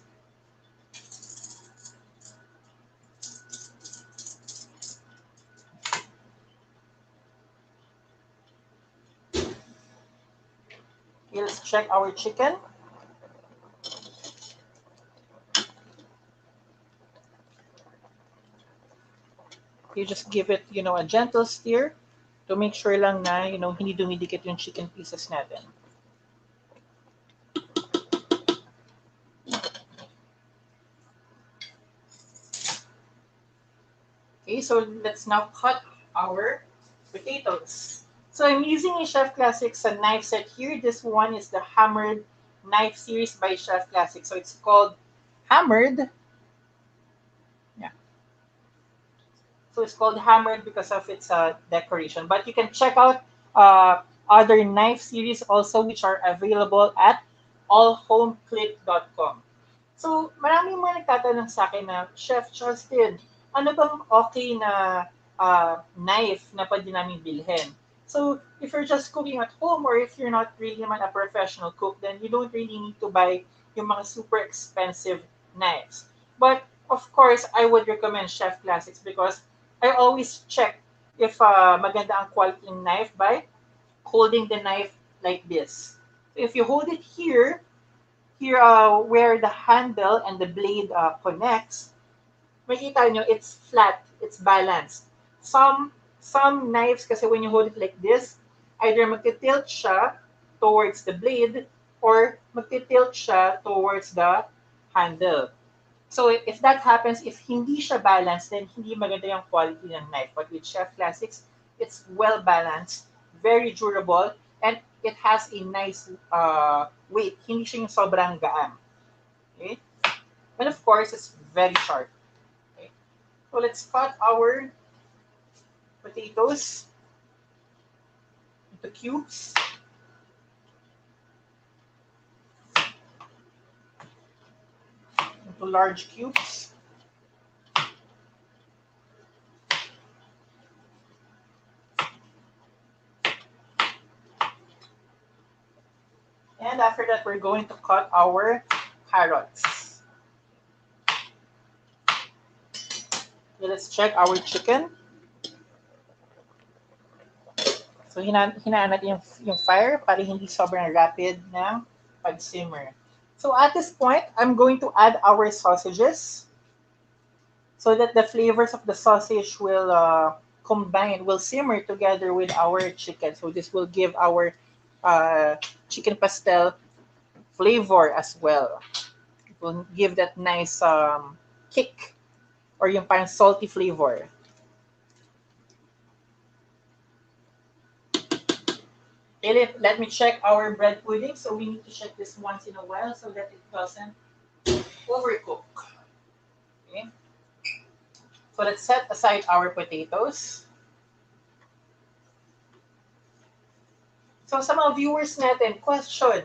Okay, let's check our chicken. You just give it, a gentle stir to make sure lang na, hindi dumidikit yung chicken pieces natin. Okay, so let's now cut our potatoes. So I'm using a Chef Classics knife set here. This one is the Hammered Knife Series by Chef Classics. So it's called Hammered. Yeah. So it's called Hammered because of its decoration. But you can check out other knife series also which are available at allhomeclick.com. So maraming mga nagtatanong sa akin na, Chef Justin, ano bang okay na knife na pwede namin bilhin? So if you're just cooking at home or if you're not really naman a professional cook, then you don't really need to buy yung mga super expensive knives. But of course, I would recommend Chef Classics because I always check if maganda ang quality ng knife by holding the knife like this. So if you hold it here where the handle and the blade connects, makita nyo, it's flat, it's balanced. Some knives kasi when you hold it like this, either magtitilt siya towards the blade or magtitilt siya towards the handle. So if that happens, if hindi siya balanced, then hindi maganda yung quality ng knife. But with Chef Classics, it's well balanced, very durable, and it has a nice weight. Hindi siya yung sobrang gaan. Okay? And of course, it's very sharp. Okay? So let's cut our potatoes into cubes. Into large cubes. And after that, we're going to cut our carrots. Okay, let's check our chicken. So, hinaan natin yung fire para hindi sobrang rapid na pag-simmer. So, at this point, I'm going to add our sausages so that the flavors of the sausage will combine, will simmer together with our chicken. So, this will give our chicken pastel flavor as well. It will give that nice kick or yung parang salty flavor. Okay, let me check our bread pudding. So we need to check this once in a while so that it doesn't overcook. Okay. So let's set aside our potatoes. So sa mga viewers natin, question,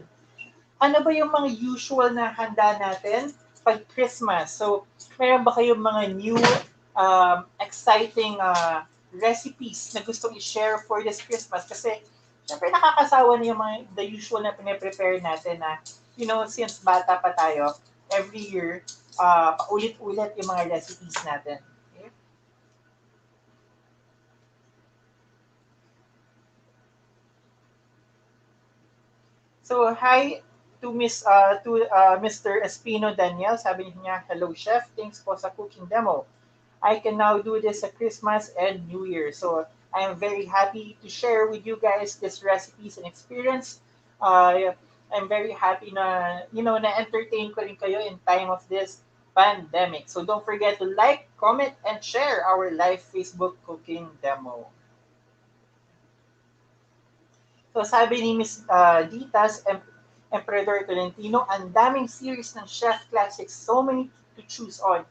ano ba yung mga usual na handa natin pag Christmas? So meron ba kayong mga new exciting recipes na gustong i-share for this Christmas? Kasi syempre nakakasawa na yung mga the usual na pine-prepare natin na, you know, since bata pa tayo, every year, paulit-ulit yung mga recipes natin. Okay? So, hi to Mr. Espino Daniel. Sabi niya, hello chef, thanks po sa cooking demo. I can now do this at Christmas and New Year. So I am very happy to share with you guys this recipes and experience. I'm very happy na, you know, na-entertain ko rin kayo in time of this pandemic. So don't forget to like, comment, and share our live Facebook cooking demo. So sabi ni Miss Ditas, Emperador Tolentino, ang daming series ng Chef Classics, so many to choose on.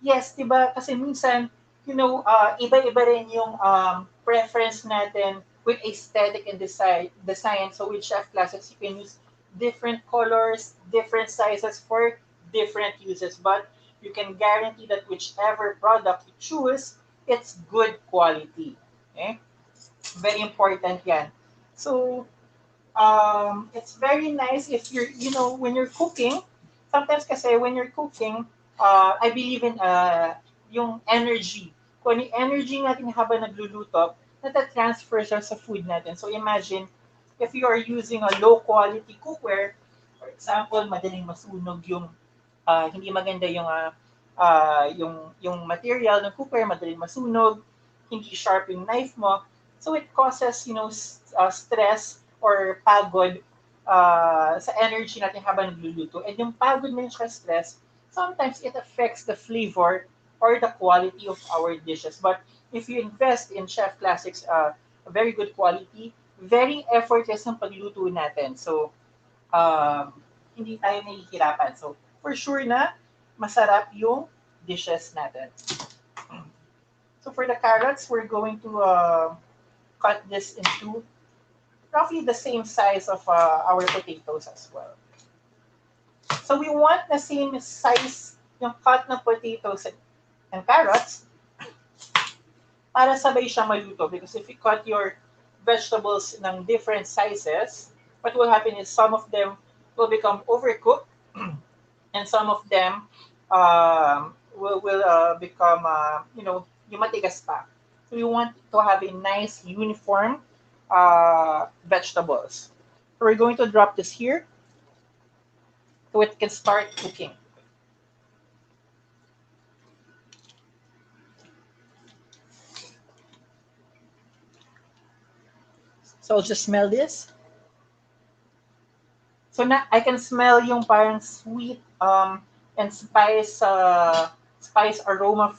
Yes, diba? Kasi minsan, you know, iba-iba rin yung preference natin with aesthetic and design. So with Chef Classics, you can use different colors, different sizes for different uses. But you can guarantee that whichever product you choose, it's good quality. Okay? Very important yan. So, it's very nice if you're, you know, when you're cooking, sometimes kasi when you're cooking, I believe in yung energy. Kung yung energy natin habang nagluluto, nata-transfer siya sa food natin. So imagine, if you are using a low-quality cookware, for example, madaling masunog yung, hindi maganda yung material ng cookware, madaling masunog, hindi sharp yung knife mo. So it causes, you know, stress or pagod sa energy natin habang nagluluto. And yung pagod na yung stress, sometimes it affects the flavor or the quality of our dishes. But if you invest in Chef Classics, a very good quality, very effortless ang pagluto natin. So, hindi tayo nahihirapan. So, for sure na masarap yung dishes natin. So, for the carrots, we're going to cut this into roughly the same size of our potatoes as well. So we want the same size yung cut ng potatoes and carrots para sabay siya maluto. Because if you cut your vegetables ng different sizes, what will happen is some of them will become overcooked and some of them will become, you know, yung matigas pa. So we want to have a nice uniform vegetables. So we're going to drop this here so it can start cooking. So I'll just smell this. So na I can smell yung parang sweet and spice aroma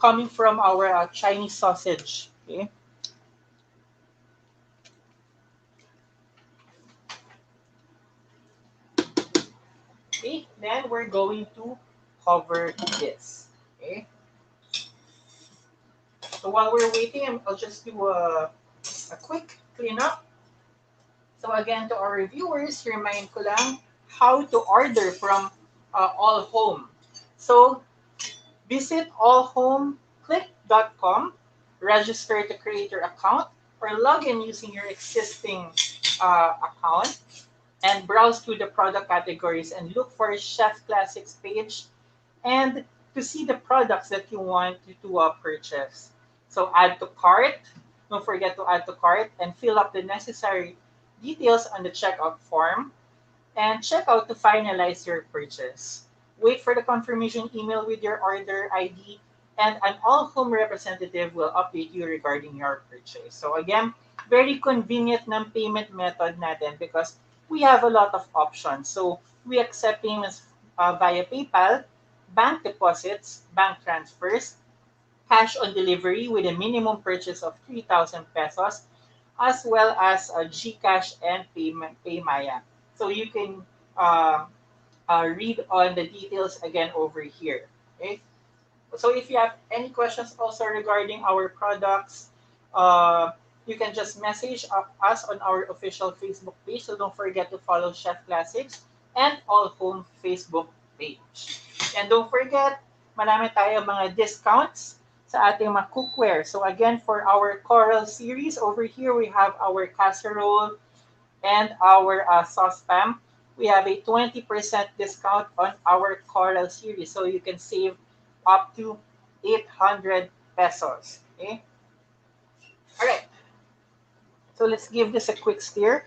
coming from our Chinese sausage. Okay. Okay, then we're going to cover this. Okay. So while we're waiting, I'll just do a quick cleanup. So again, to our viewers, remind ko lang how to order from All Home. So visit allhomeclick.com, register to create your account, or log in using your existing account, and browse through the product categories and look for Chef Classics page and to see the products that you want to purchase. So add to cart. Don't forget to add to cart and fill up the necessary details on the checkout form and check out to finalize your purchase. Wait for the confirmation email with your order ID, and an all home representative will update you regarding your purchase. So again, very convenient ng payment method natin because we have a lot of options. So we accept payments via PayPal, bank deposits, bank transfers, cash on delivery with a minimum purchase of 3,000 pesos, as well as GCash and Paymaya. So you can read on the details again over here. Okay. So if you have any questions also regarding our products, you can just message us on our official Facebook page. So don't forget to follow Chef Classics and All Home Facebook page. And don't forget, marami tayo mga discounts sa ating mga cookware. So again, for our coral series, over here we have our casserole and our saucepan. We have a 20% discount on our coral series. So you can save up to 800 pesos. Okay? All right. So let's give this a quick stir.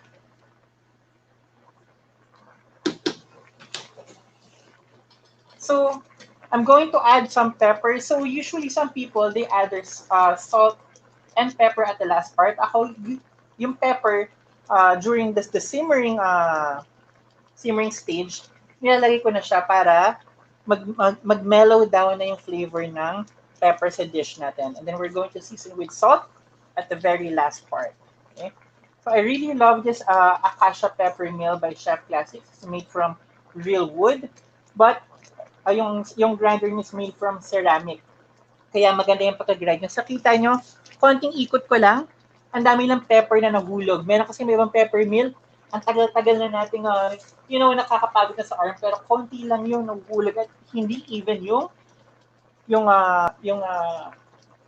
So I'm going to add some pepper. So usually some people, they add their salt and pepper at the last part. Ako, yung pepper during the simmering simmering stage, nilalagay ko na siya para mag-mellow down na yung flavor ng pepper sa dish natin. And then we're going to season with salt at the very last part. Okay? So I really love this acacia pepper mill by Chef Classics. It's made from real wood, but yung grinder niya is made from ceramic. Kaya maganda yung pagka-grind. Yung sa kita nyo, konting ikot ko lang, ang dami ng pepper na nahulog. Meron kasi may ibang pepper mill, ang tagal-tagal na nating, nakakapagod na sa arm, pero konti lang yung nahulog at hindi even yung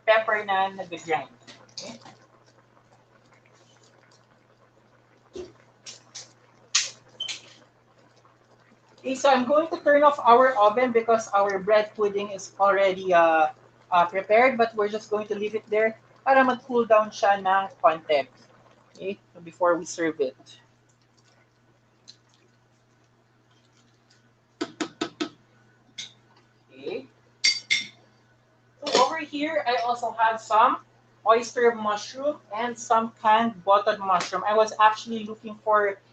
pepper na nag-grind. Okay? Okay, so I'm going to turn off our oven because our bread pudding is already prepared, but we're just going to leave it there para mag-cool down siya ng konti. Okay, so before we serve it. Okay. So over here, I also have some oyster mushroom and some canned button mushroom. I was actually looking for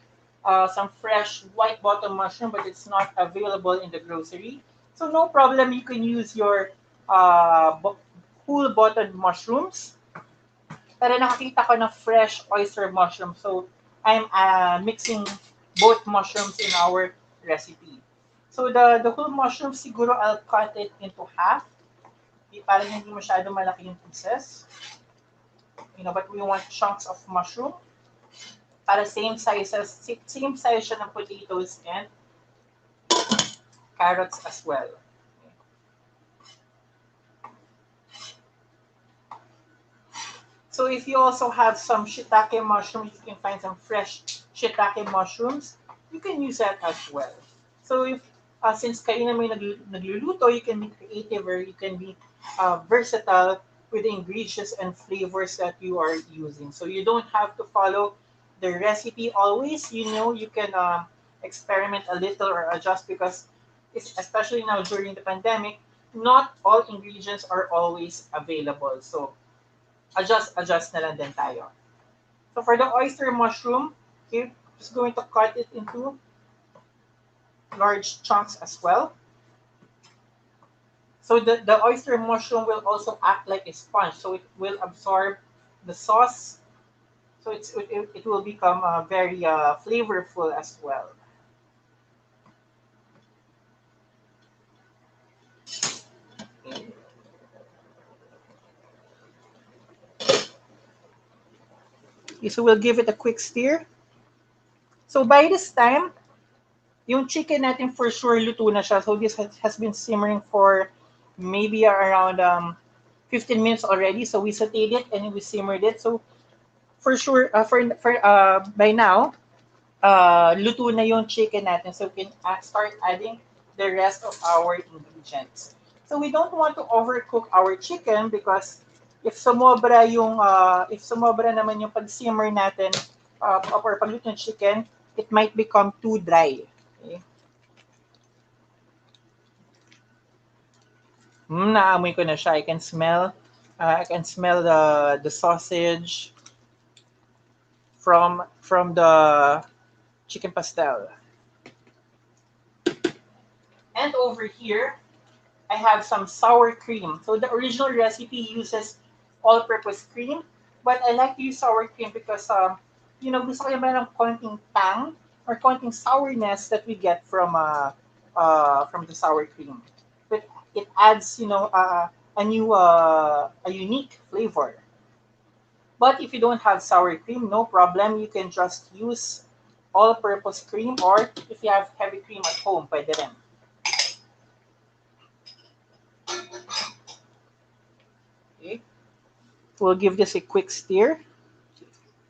some fresh white button mushroom, but it's not available in the grocery. So no problem, you can use your whole button mushrooms. Pero nakakita ko na fresh oyster mushroom. So I'm mixing both mushrooms in our recipe. So the whole mushroom, siguro I'll cut it into half. Para hindi masyado malaki yung pieces. But we want chunks of mushroom. Para same size siya ng potatoes and carrots as well. So if you also have some shiitake mushrooms, you can find some fresh shiitake mushrooms, you can use that as well. So if since kayo na may nagluluto, you can be creative or you can be versatile with the ingredients and flavors that you are using. So you don't have to follow the recipe always. You can experiment a little or adjust because especially now during the pandemic, not all ingredients are always available. So adjust na lang din tayo. So for the oyster mushroom, okay, just going to cut it into large chunks as well. So the oyster mushroom will also act like a sponge, so it will absorb the sauce. So it will become very flavorful as well. Okay. Okay, so we'll give it a quick stir. So by this time, yung chicken natin for sure luto na siya. So this has been simmering for maybe around 15 minutes already. So we sauteed it and we simmered it. So for sure, by now, luto na yung chicken natin. So we can start adding the rest of our ingredients. So we don't want to overcook our chicken because if sumobra naman yung pag-simmer natin or pagluto ng chicken, it might become too dry. Okay? Naamoy ko na siya. I can smell the sausage from the chicken pastel. And over here, I have some sour cream. So the original recipe uses all-purpose cream, but I like to use sour cream because gusto ko naman ng konting tang or konting sourness that we get from the sour cream. But it adds, a unique flavor. But if you don't have sour cream, no problem. You can just use all-purpose cream, or if you have heavy cream at home, pwede rin. Okay. We'll give this a quick stir.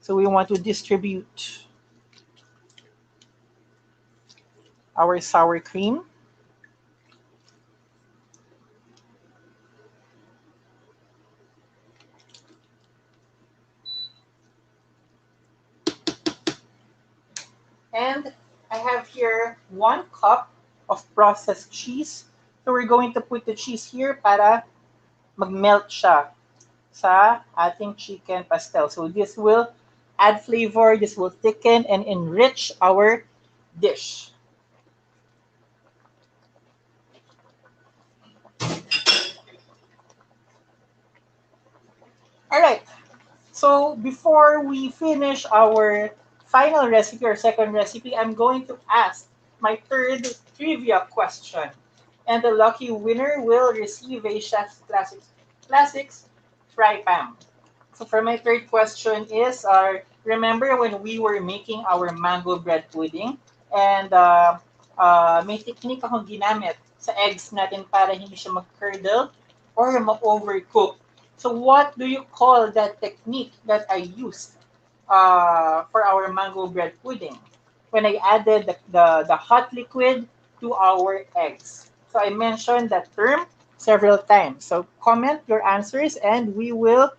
So we want to distribute our sour cream. And I have here 1 cup of processed cheese. So we're going to put the cheese here para mag-melt siya sa ating chicken pastel. So this will add flavor, this will thicken and enrich our dish. All right. So before we finish our final recipe or second recipe, I'm going to ask my third trivia question. And the lucky winner will receive a Chef's Classics fry pan. So for my third question is, remember when we were making our mango bread pudding and may technique akong ginamit sa eggs natin para hindi siya mag-curdle or ma-overcook. So what do you call that technique that I used for our mango bread pudding when I added the hot liquid to our eggs? So I mentioned that term several times. So comment your answers and we will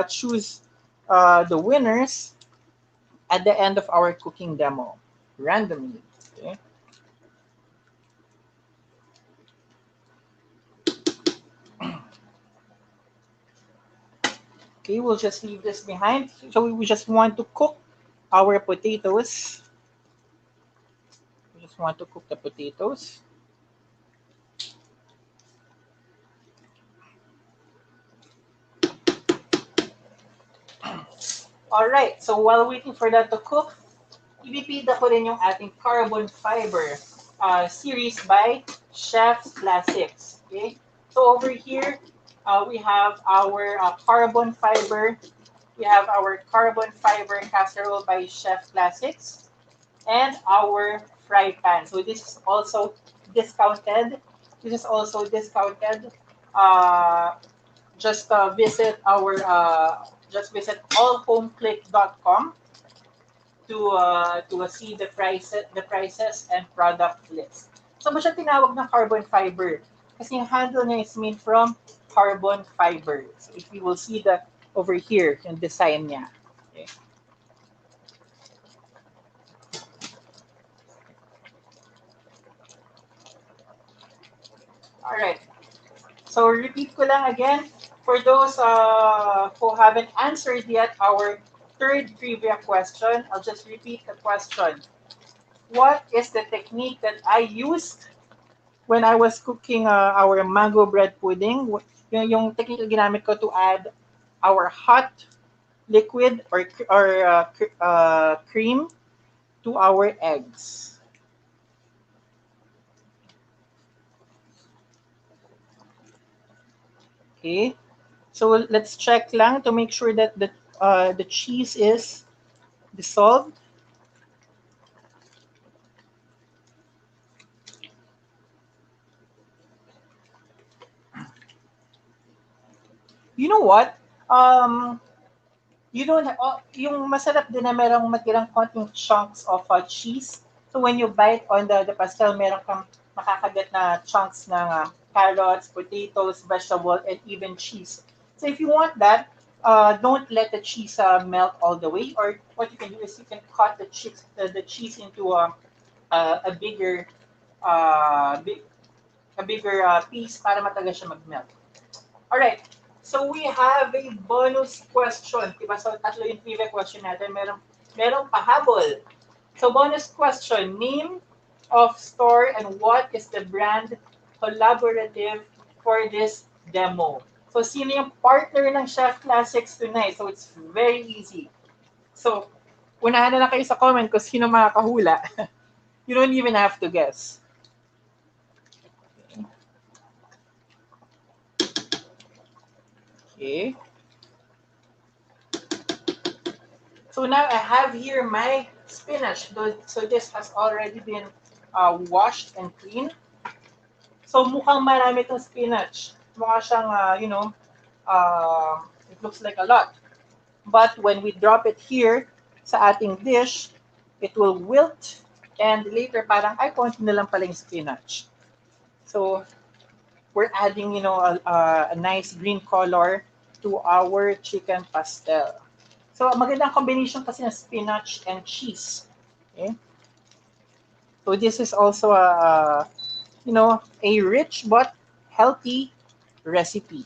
choose the winners at the end of our cooking demo randomly. Okay. Okay, we'll just leave this behind. So we just want to cook our potatoes. We just want to cook the potatoes. Alright, so while waiting for that to cook, ibibida ko rin yung ating carbon fiber series by Chef's Classics. Okay, so over here, we have our carbon fiber. We have our carbon fiber casserole by Chef Classics and our fry pan. So this is also discounted. Just visit allhomeclick.com to see the prices and product list. So ba siya tinawag ng carbon fiber? Kasi yung handle niya is made from carbon fiber. So if you will see the over here, yung design niya. Okay. Alright. So repeat ko lang again. For those who haven't answered yet our third trivia question, I'll just repeat the question. What is the technique that I used when I was cooking our mango bread pudding? Yung technique na ginamit ko to add our hot liquid or cream to our eggs. Okay. So let's check lang to make sure that the cheese is dissolved. You know what? Um, you don't yung masarap din na merong matirang konting chunks of cheese. So when you bite on the pastel, meron kang makakagat na chunks ng carrots, potatoes, vegetable, and even cheese. So if you want that, don't let the cheese melt all the way. Or what you can do is you can cut the cheese into a bigger uh, big, a bigger piece para matagal siya mag-melt. Alright, so we have a bonus question. Diba? So tatlo yung trivia question natin. Merong pahabol. So bonus question, name of store and what is the brand collaborative for this demo? So sino yung partner ng Chef Classics tonight? So it's very easy. So, unahan na lang kayo sa comment kung sino makakahula. You don't even have to guess. Okay. So now I have here my spinach. So this has already been washed and cleaned. So mukhang marami itong spinach. Mukha siyang, it looks like a lot. But when we drop it here sa ating dish, it will wilt. And later, parang, ay, konti na lang pala yung spinach. So we're adding, a nice green color to our chicken pastel. So magandang combination kasi ng spinach and cheese. Okay? So this is also a rich but healthy recipe.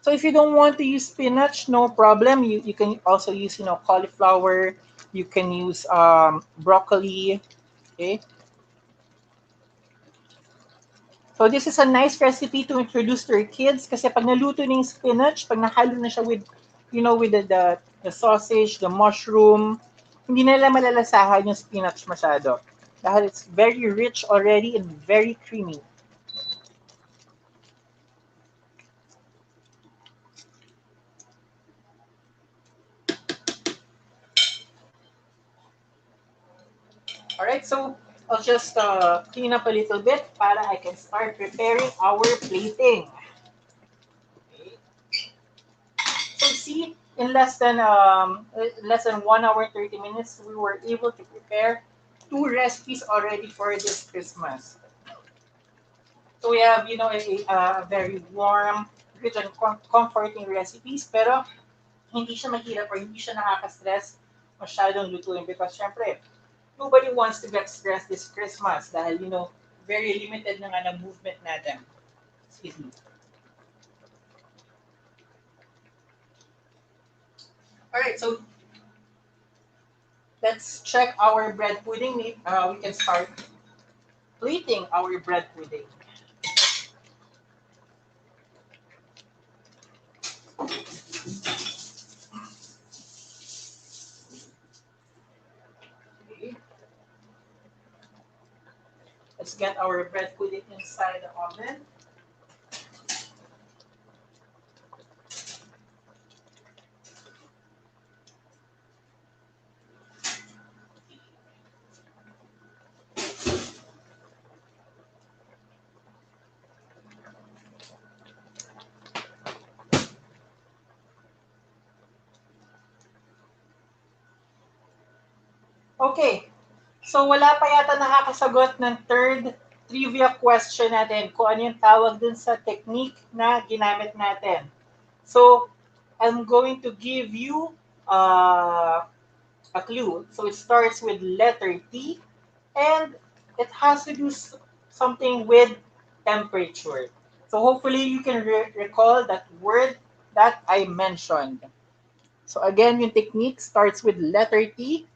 So if you don't want to use spinach, no problem. You can also use cauliflower. You can use broccoli. Okay. So this is a nice recipe to introduce to your kids kasi pag naluto na yung spinach, pag nahalo na siya with the sausage, the mushroom, hindi na nila malalasahan yung spinach masyado. Dahil it's very rich already and very creamy. Alright, so I'll just clean up a little bit para I can start preparing our plating. Okay. So see, in less than 1 hour 30 minutes, we were able to prepare 2 recipes already for this Christmas. So we have, a very warm, rich and comforting recipes, pero hindi siya mahirap or hindi siya nakaka-stress masyadong lutuin because syempre, nobody wants to get stressed this Christmas dahil, very limited na nga ng movement natin. Excuse me. Alright, so let's check our bread pudding. We can start plating our bread pudding. Okay. Let's get our bread pudding inside the oven. Okay, so wala pa yata nakakasagot ng third trivia question natin kung ano yung tawag dun sa technique na ginamit natin. So, I'm going to give you a clue. So it starts with letter T and it has to do something with temperature. So hopefully you can recall that word that I mentioned. So again, yung technique starts with letter T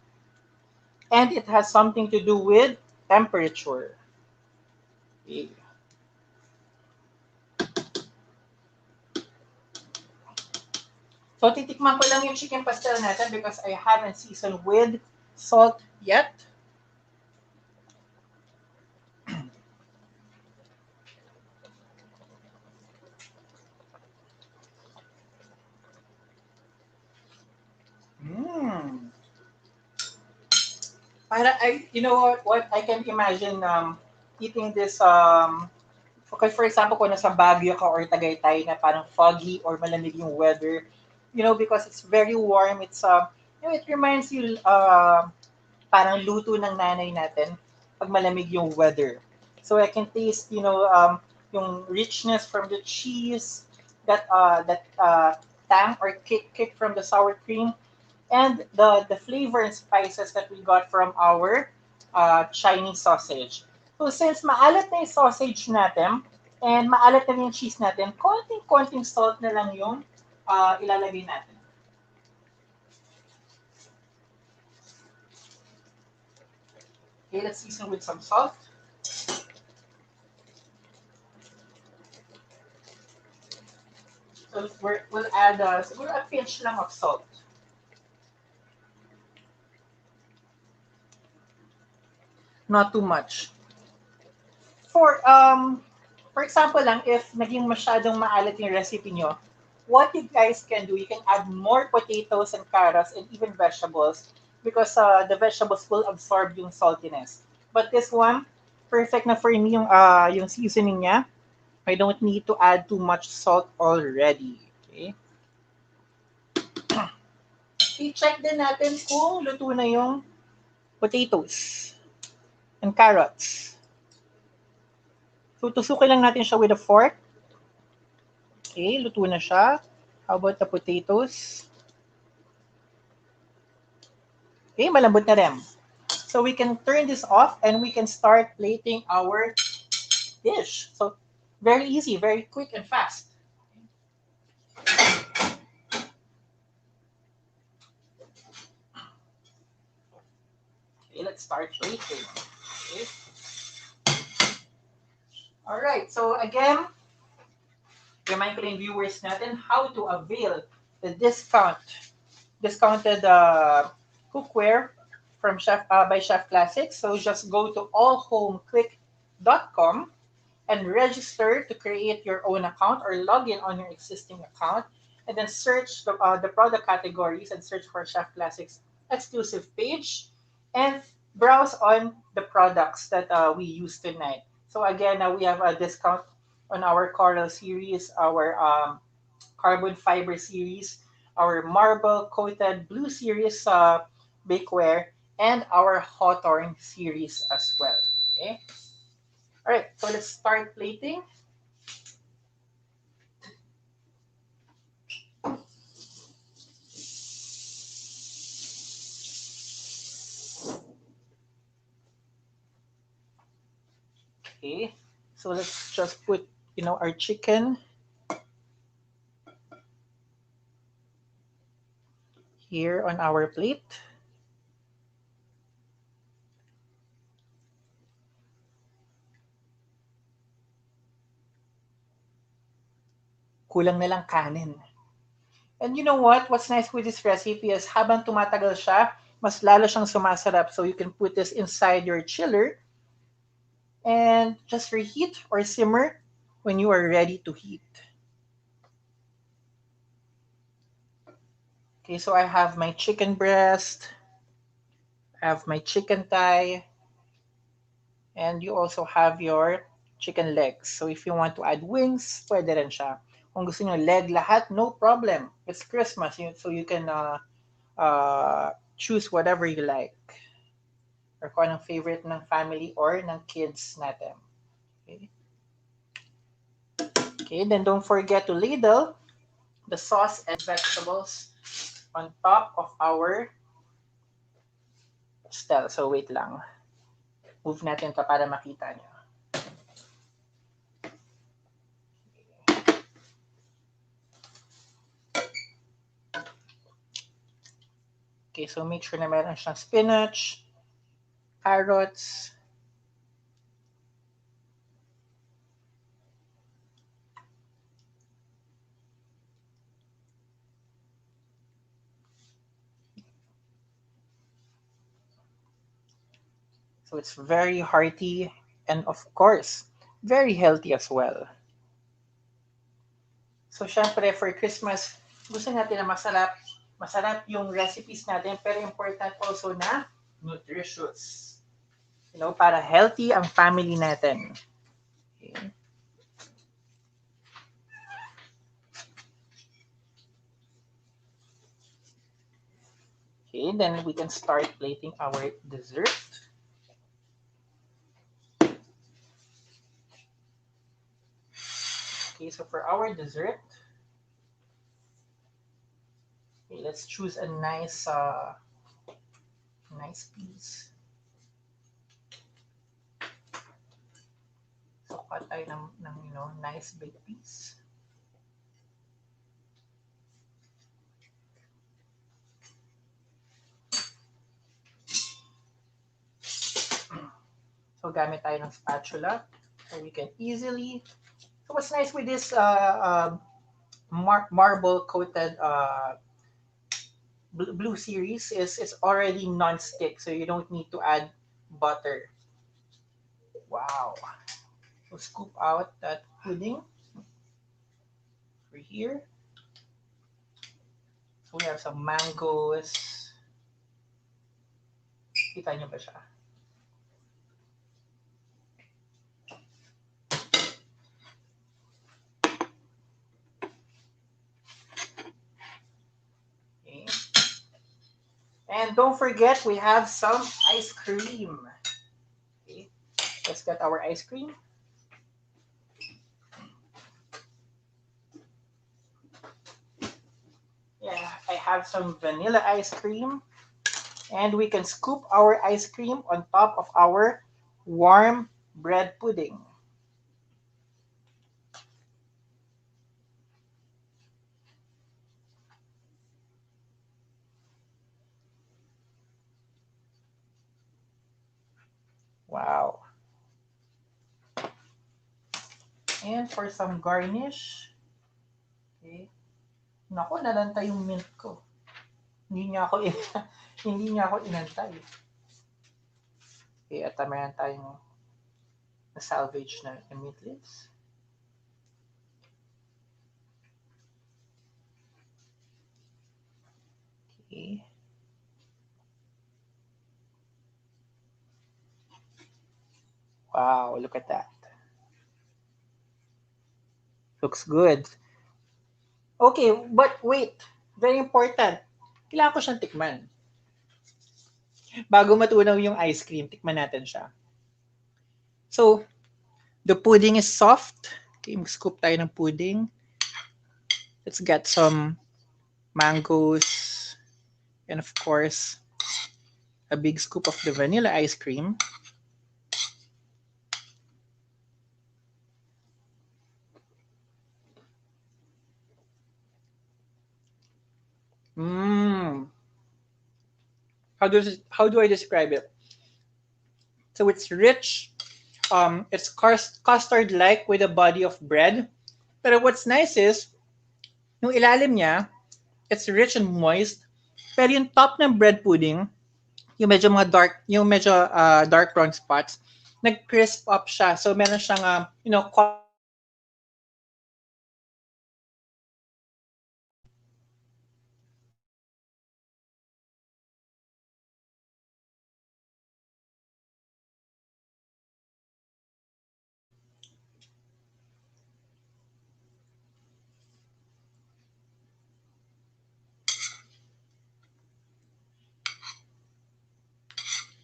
and it has something to do with temperature. Okay. So titikman ko lang yung chicken pastel natin because I haven't seasoned with salt yet. Para you know what? I can imagine eating this for example, kung nasa Baguio ka or Tagaytay na parang foggy or malamig yung weather, because it's very warm, it reminds you parang luto ng nanay natin pag malamig yung weather. So I can taste, yung richness from the cheese, that tang or kick from the sour cream, and the flavor and spices that we got from our Chinese sausage. So since maalat na yung sausage natin and maalat na yung cheese natin, konting salt na lang yung ilalagay natin. Okay, let's season with some salt. So we'll add siguro a pinch lang of salt. Not too much. For example lang, if naging masyadong maalat yung recipe nyo, what you guys can do, you can add more potatoes and carrots and even vegetables because the vegetables will absorb yung saltiness. But this one, perfect na for me yung seasoning niya. I don't need to add too much salt already. Okay? I-check din natin kung luto na yung potatoes and carrots. So, tusukin lang natin siya with a fork. Okay, luto na siya. How about the potatoes? Okay, malambot na rin. So, we can turn this off and we can start plating our dish. So, very easy, very quick and fast. Okay, let's start plating. Okay. All right, so again, remind ko rin viewers natin how to avail the discounted cookware from by Chef Classics. So just go to allhomeclick.com and register to create your own account or log in on your existing account, and then search the product categories and search for Chef Classics exclusive page and browse on the products that we use tonight. So again, we have a discount on our Coral series, our carbon fiber series, our marble coated blue series bakeware, and our hawthorn series as well. Okay. All right, so let's start plating. Okay, so let's just put, our chicken here on our plate. Kulang na lang kanin. And you know what? What's nice with this recipe is habang tumatagal siya, mas lalo siyang sumasarap. So you can put this inside your chiller and just reheat or simmer when you are ready to heat. Okay, so I have my chicken breast, I have my chicken thigh, and you also have your chicken legs. So if you want to add wings, pwede rin siya. Kung gusto nyo leg lahat, no problem. It's Christmas, so you can choose whatever you like. Or kung anong favorite ng family or ng kids natin. Okay. Okay, then don't forget to ladle the sauce and vegetables on top of our pastel. So wait lang. Move natin ito para makita nyo. Okay, so make sure na meron siyang spinach, carrots, so it's very hearty and of course, very healthy as well. So syempre for Christmas, gusto natin na masarap, masarap yung recipes natin, pero important also na nutritious. Para healthy ang family natin. Okay. Okay, then we can start plating our dessert. Okay, so for our dessert, okay, let's choose a nice piece. So, cut tayo ng nice big piece. So, gamit tayo ng spatula. So, we can easily... So, what's nice with this marble-coated blue series is it's already non-stick. So, you don't need to add butter. Wow. So, scoop out that pudding. Over here. So, we have some mangoes. Kita nyo ba siya? Okay. And don't forget, we have some ice cream. Okay. Let's get our ice cream. Yeah, I have some vanilla ice cream. And we can scoop our ice cream on top of our warm bread pudding. Wow. And for some garnish, okay. Naku, nalanta yung milk ko. Hindi niya ako inantay. Okay, at meron tayong na-salvage na meatlets. Okay. Wow, look at that. Looks good. Okay, but wait. Very important. Kailangan ko siyang tikman. Bago matunaw yung ice cream, tikman natin siya. So, the pudding is soft. Okay, mag-scoop tayo ng pudding. Let's get some mangoes. And of course, a big scoop of the vanilla ice cream. Mmm. How do I describe it? So it's rich. It's custard-like with a body of bread. Pero what's nice is, yung ilalim niya, it's rich and moist. Pero yung top ng bread pudding, yung medyo dark brown spots, nag-crisp up siya. So meron siyang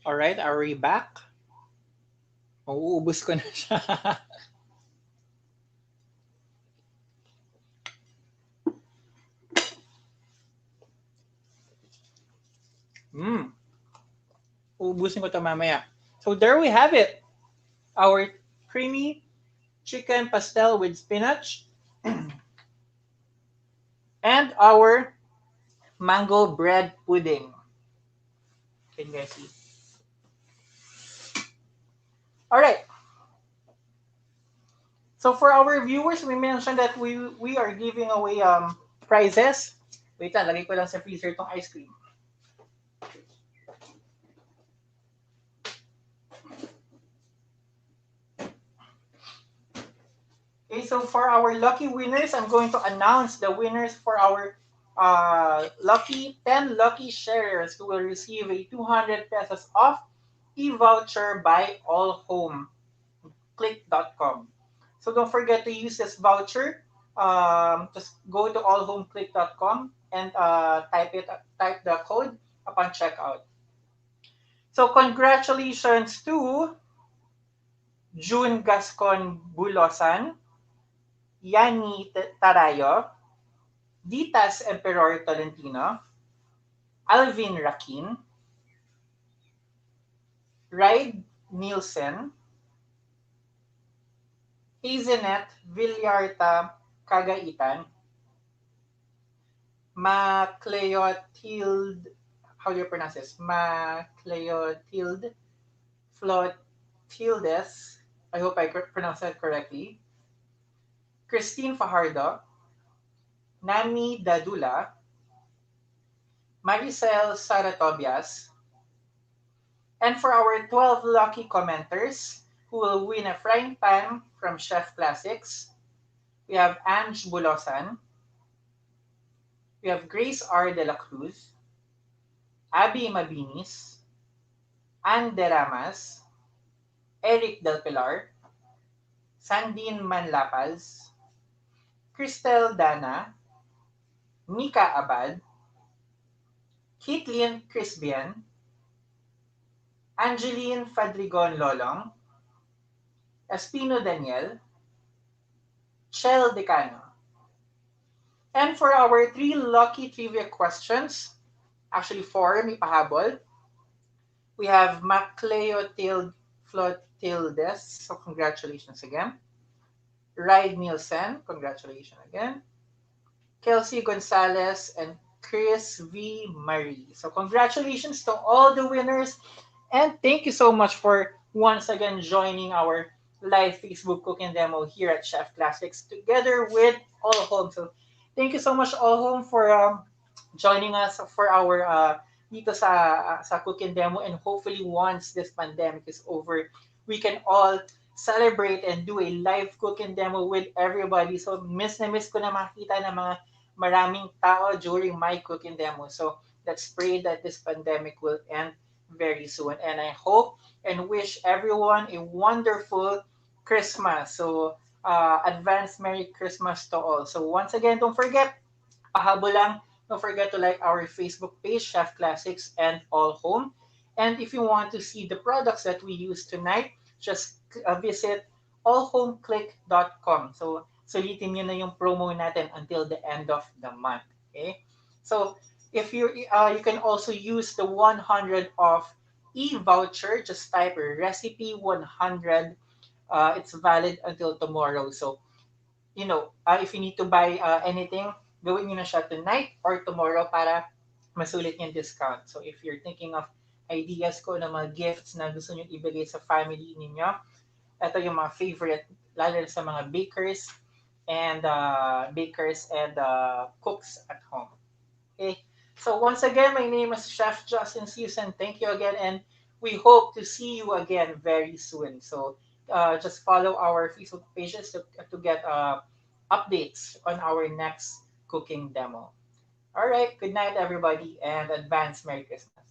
Alright, are we back? Uuubos ko na siya. Uubusin ko ito mamaya. So there we have it. Our creamy chicken pastel with spinach and our mango bread pudding. Can you guys see? All right. So for our viewers, we mentioned that we are giving away prizes. Wait lang, lagay ko lang sa freezer itong ice cream. Okay, so for our lucky winners, I'm going to announce the winners for our 10 lucky sharers who will receive a 200 pesos off e-voucher by allhomeclick.com. So don't forget to use this voucher. Just go to allhomeclick.com and type the code upon checkout. So congratulations to June Gascon Bulosan, Yani Tarayo, Ditas Emperor Tolentino, Alvin Rakin, Ride Nielsen, Hazenet Villarta Kagaitan, Macleotilde, how do you pronounce this? Macleotilde Flotildes, I hope I pronounced that correctly, Christine Fajardo, Nami Dadula, Maricel Saratobias, and for our 12 lucky commenters who will win a frying pan from Chef Classics, we have Ange Bulosan, we have Grace R. De La Cruz, Abby Mabinis, Ann De Ramas, Eric Del Pilar, Sandine Manlapaz, Cristel Dana, Mika Abad, Kitlin Crisbian, Angeline Fadrigon Lolong, Espino Daniel, Chel Decano. And for our 3 lucky trivia questions, actually 4, may pahabol, we have Macleotilde Flotildes, so congratulations again. Ride Nielsen, congratulations again. Kelsey Gonzalez and Chris V. Marie. So congratulations to all the winners. And thank you so much for once again joining our live Facebook cooking demo here at Chef Classics together with All Home. So thank you so much, All Home, for joining us for our dito sa cooking demo. And hopefully once this pandemic is over, we can all celebrate and do a live cooking demo with everybody. So miss na miss ko na makita ng mga maraming tao during my cooking demo. So let's pray that this pandemic will end very soon. And I hope and wish everyone a wonderful Christmas. So advance Merry Christmas to all. So once again, don't forget, pahabol lang, don't forget to like our Facebook page, Chef Classics and All Home. And if you want to see the products that we use tonight, just visit allhomeclick.com. So sulitin nyo na yung promo natin until the end of the month. Okay? So if you can also use the 100 off e-voucher. Just type recipe 100. It's valid until tomorrow. So if you need to buy anything, gawin nyo na siya tonight or tomorrow para masulit yung discount. So if you're thinking of ideas ko na mga gifts na gusto nyo ibigay sa family ninyo, ito yung mga favorite, lalo sa mga bakers and cooks at home. Okay. So once again, my name is Chef Justin Sison. Thank you again, and we hope to see you again very soon. So just follow our Facebook pages to get updates on our next cooking demo. All right, good night, everybody, and advance Merry Christmas.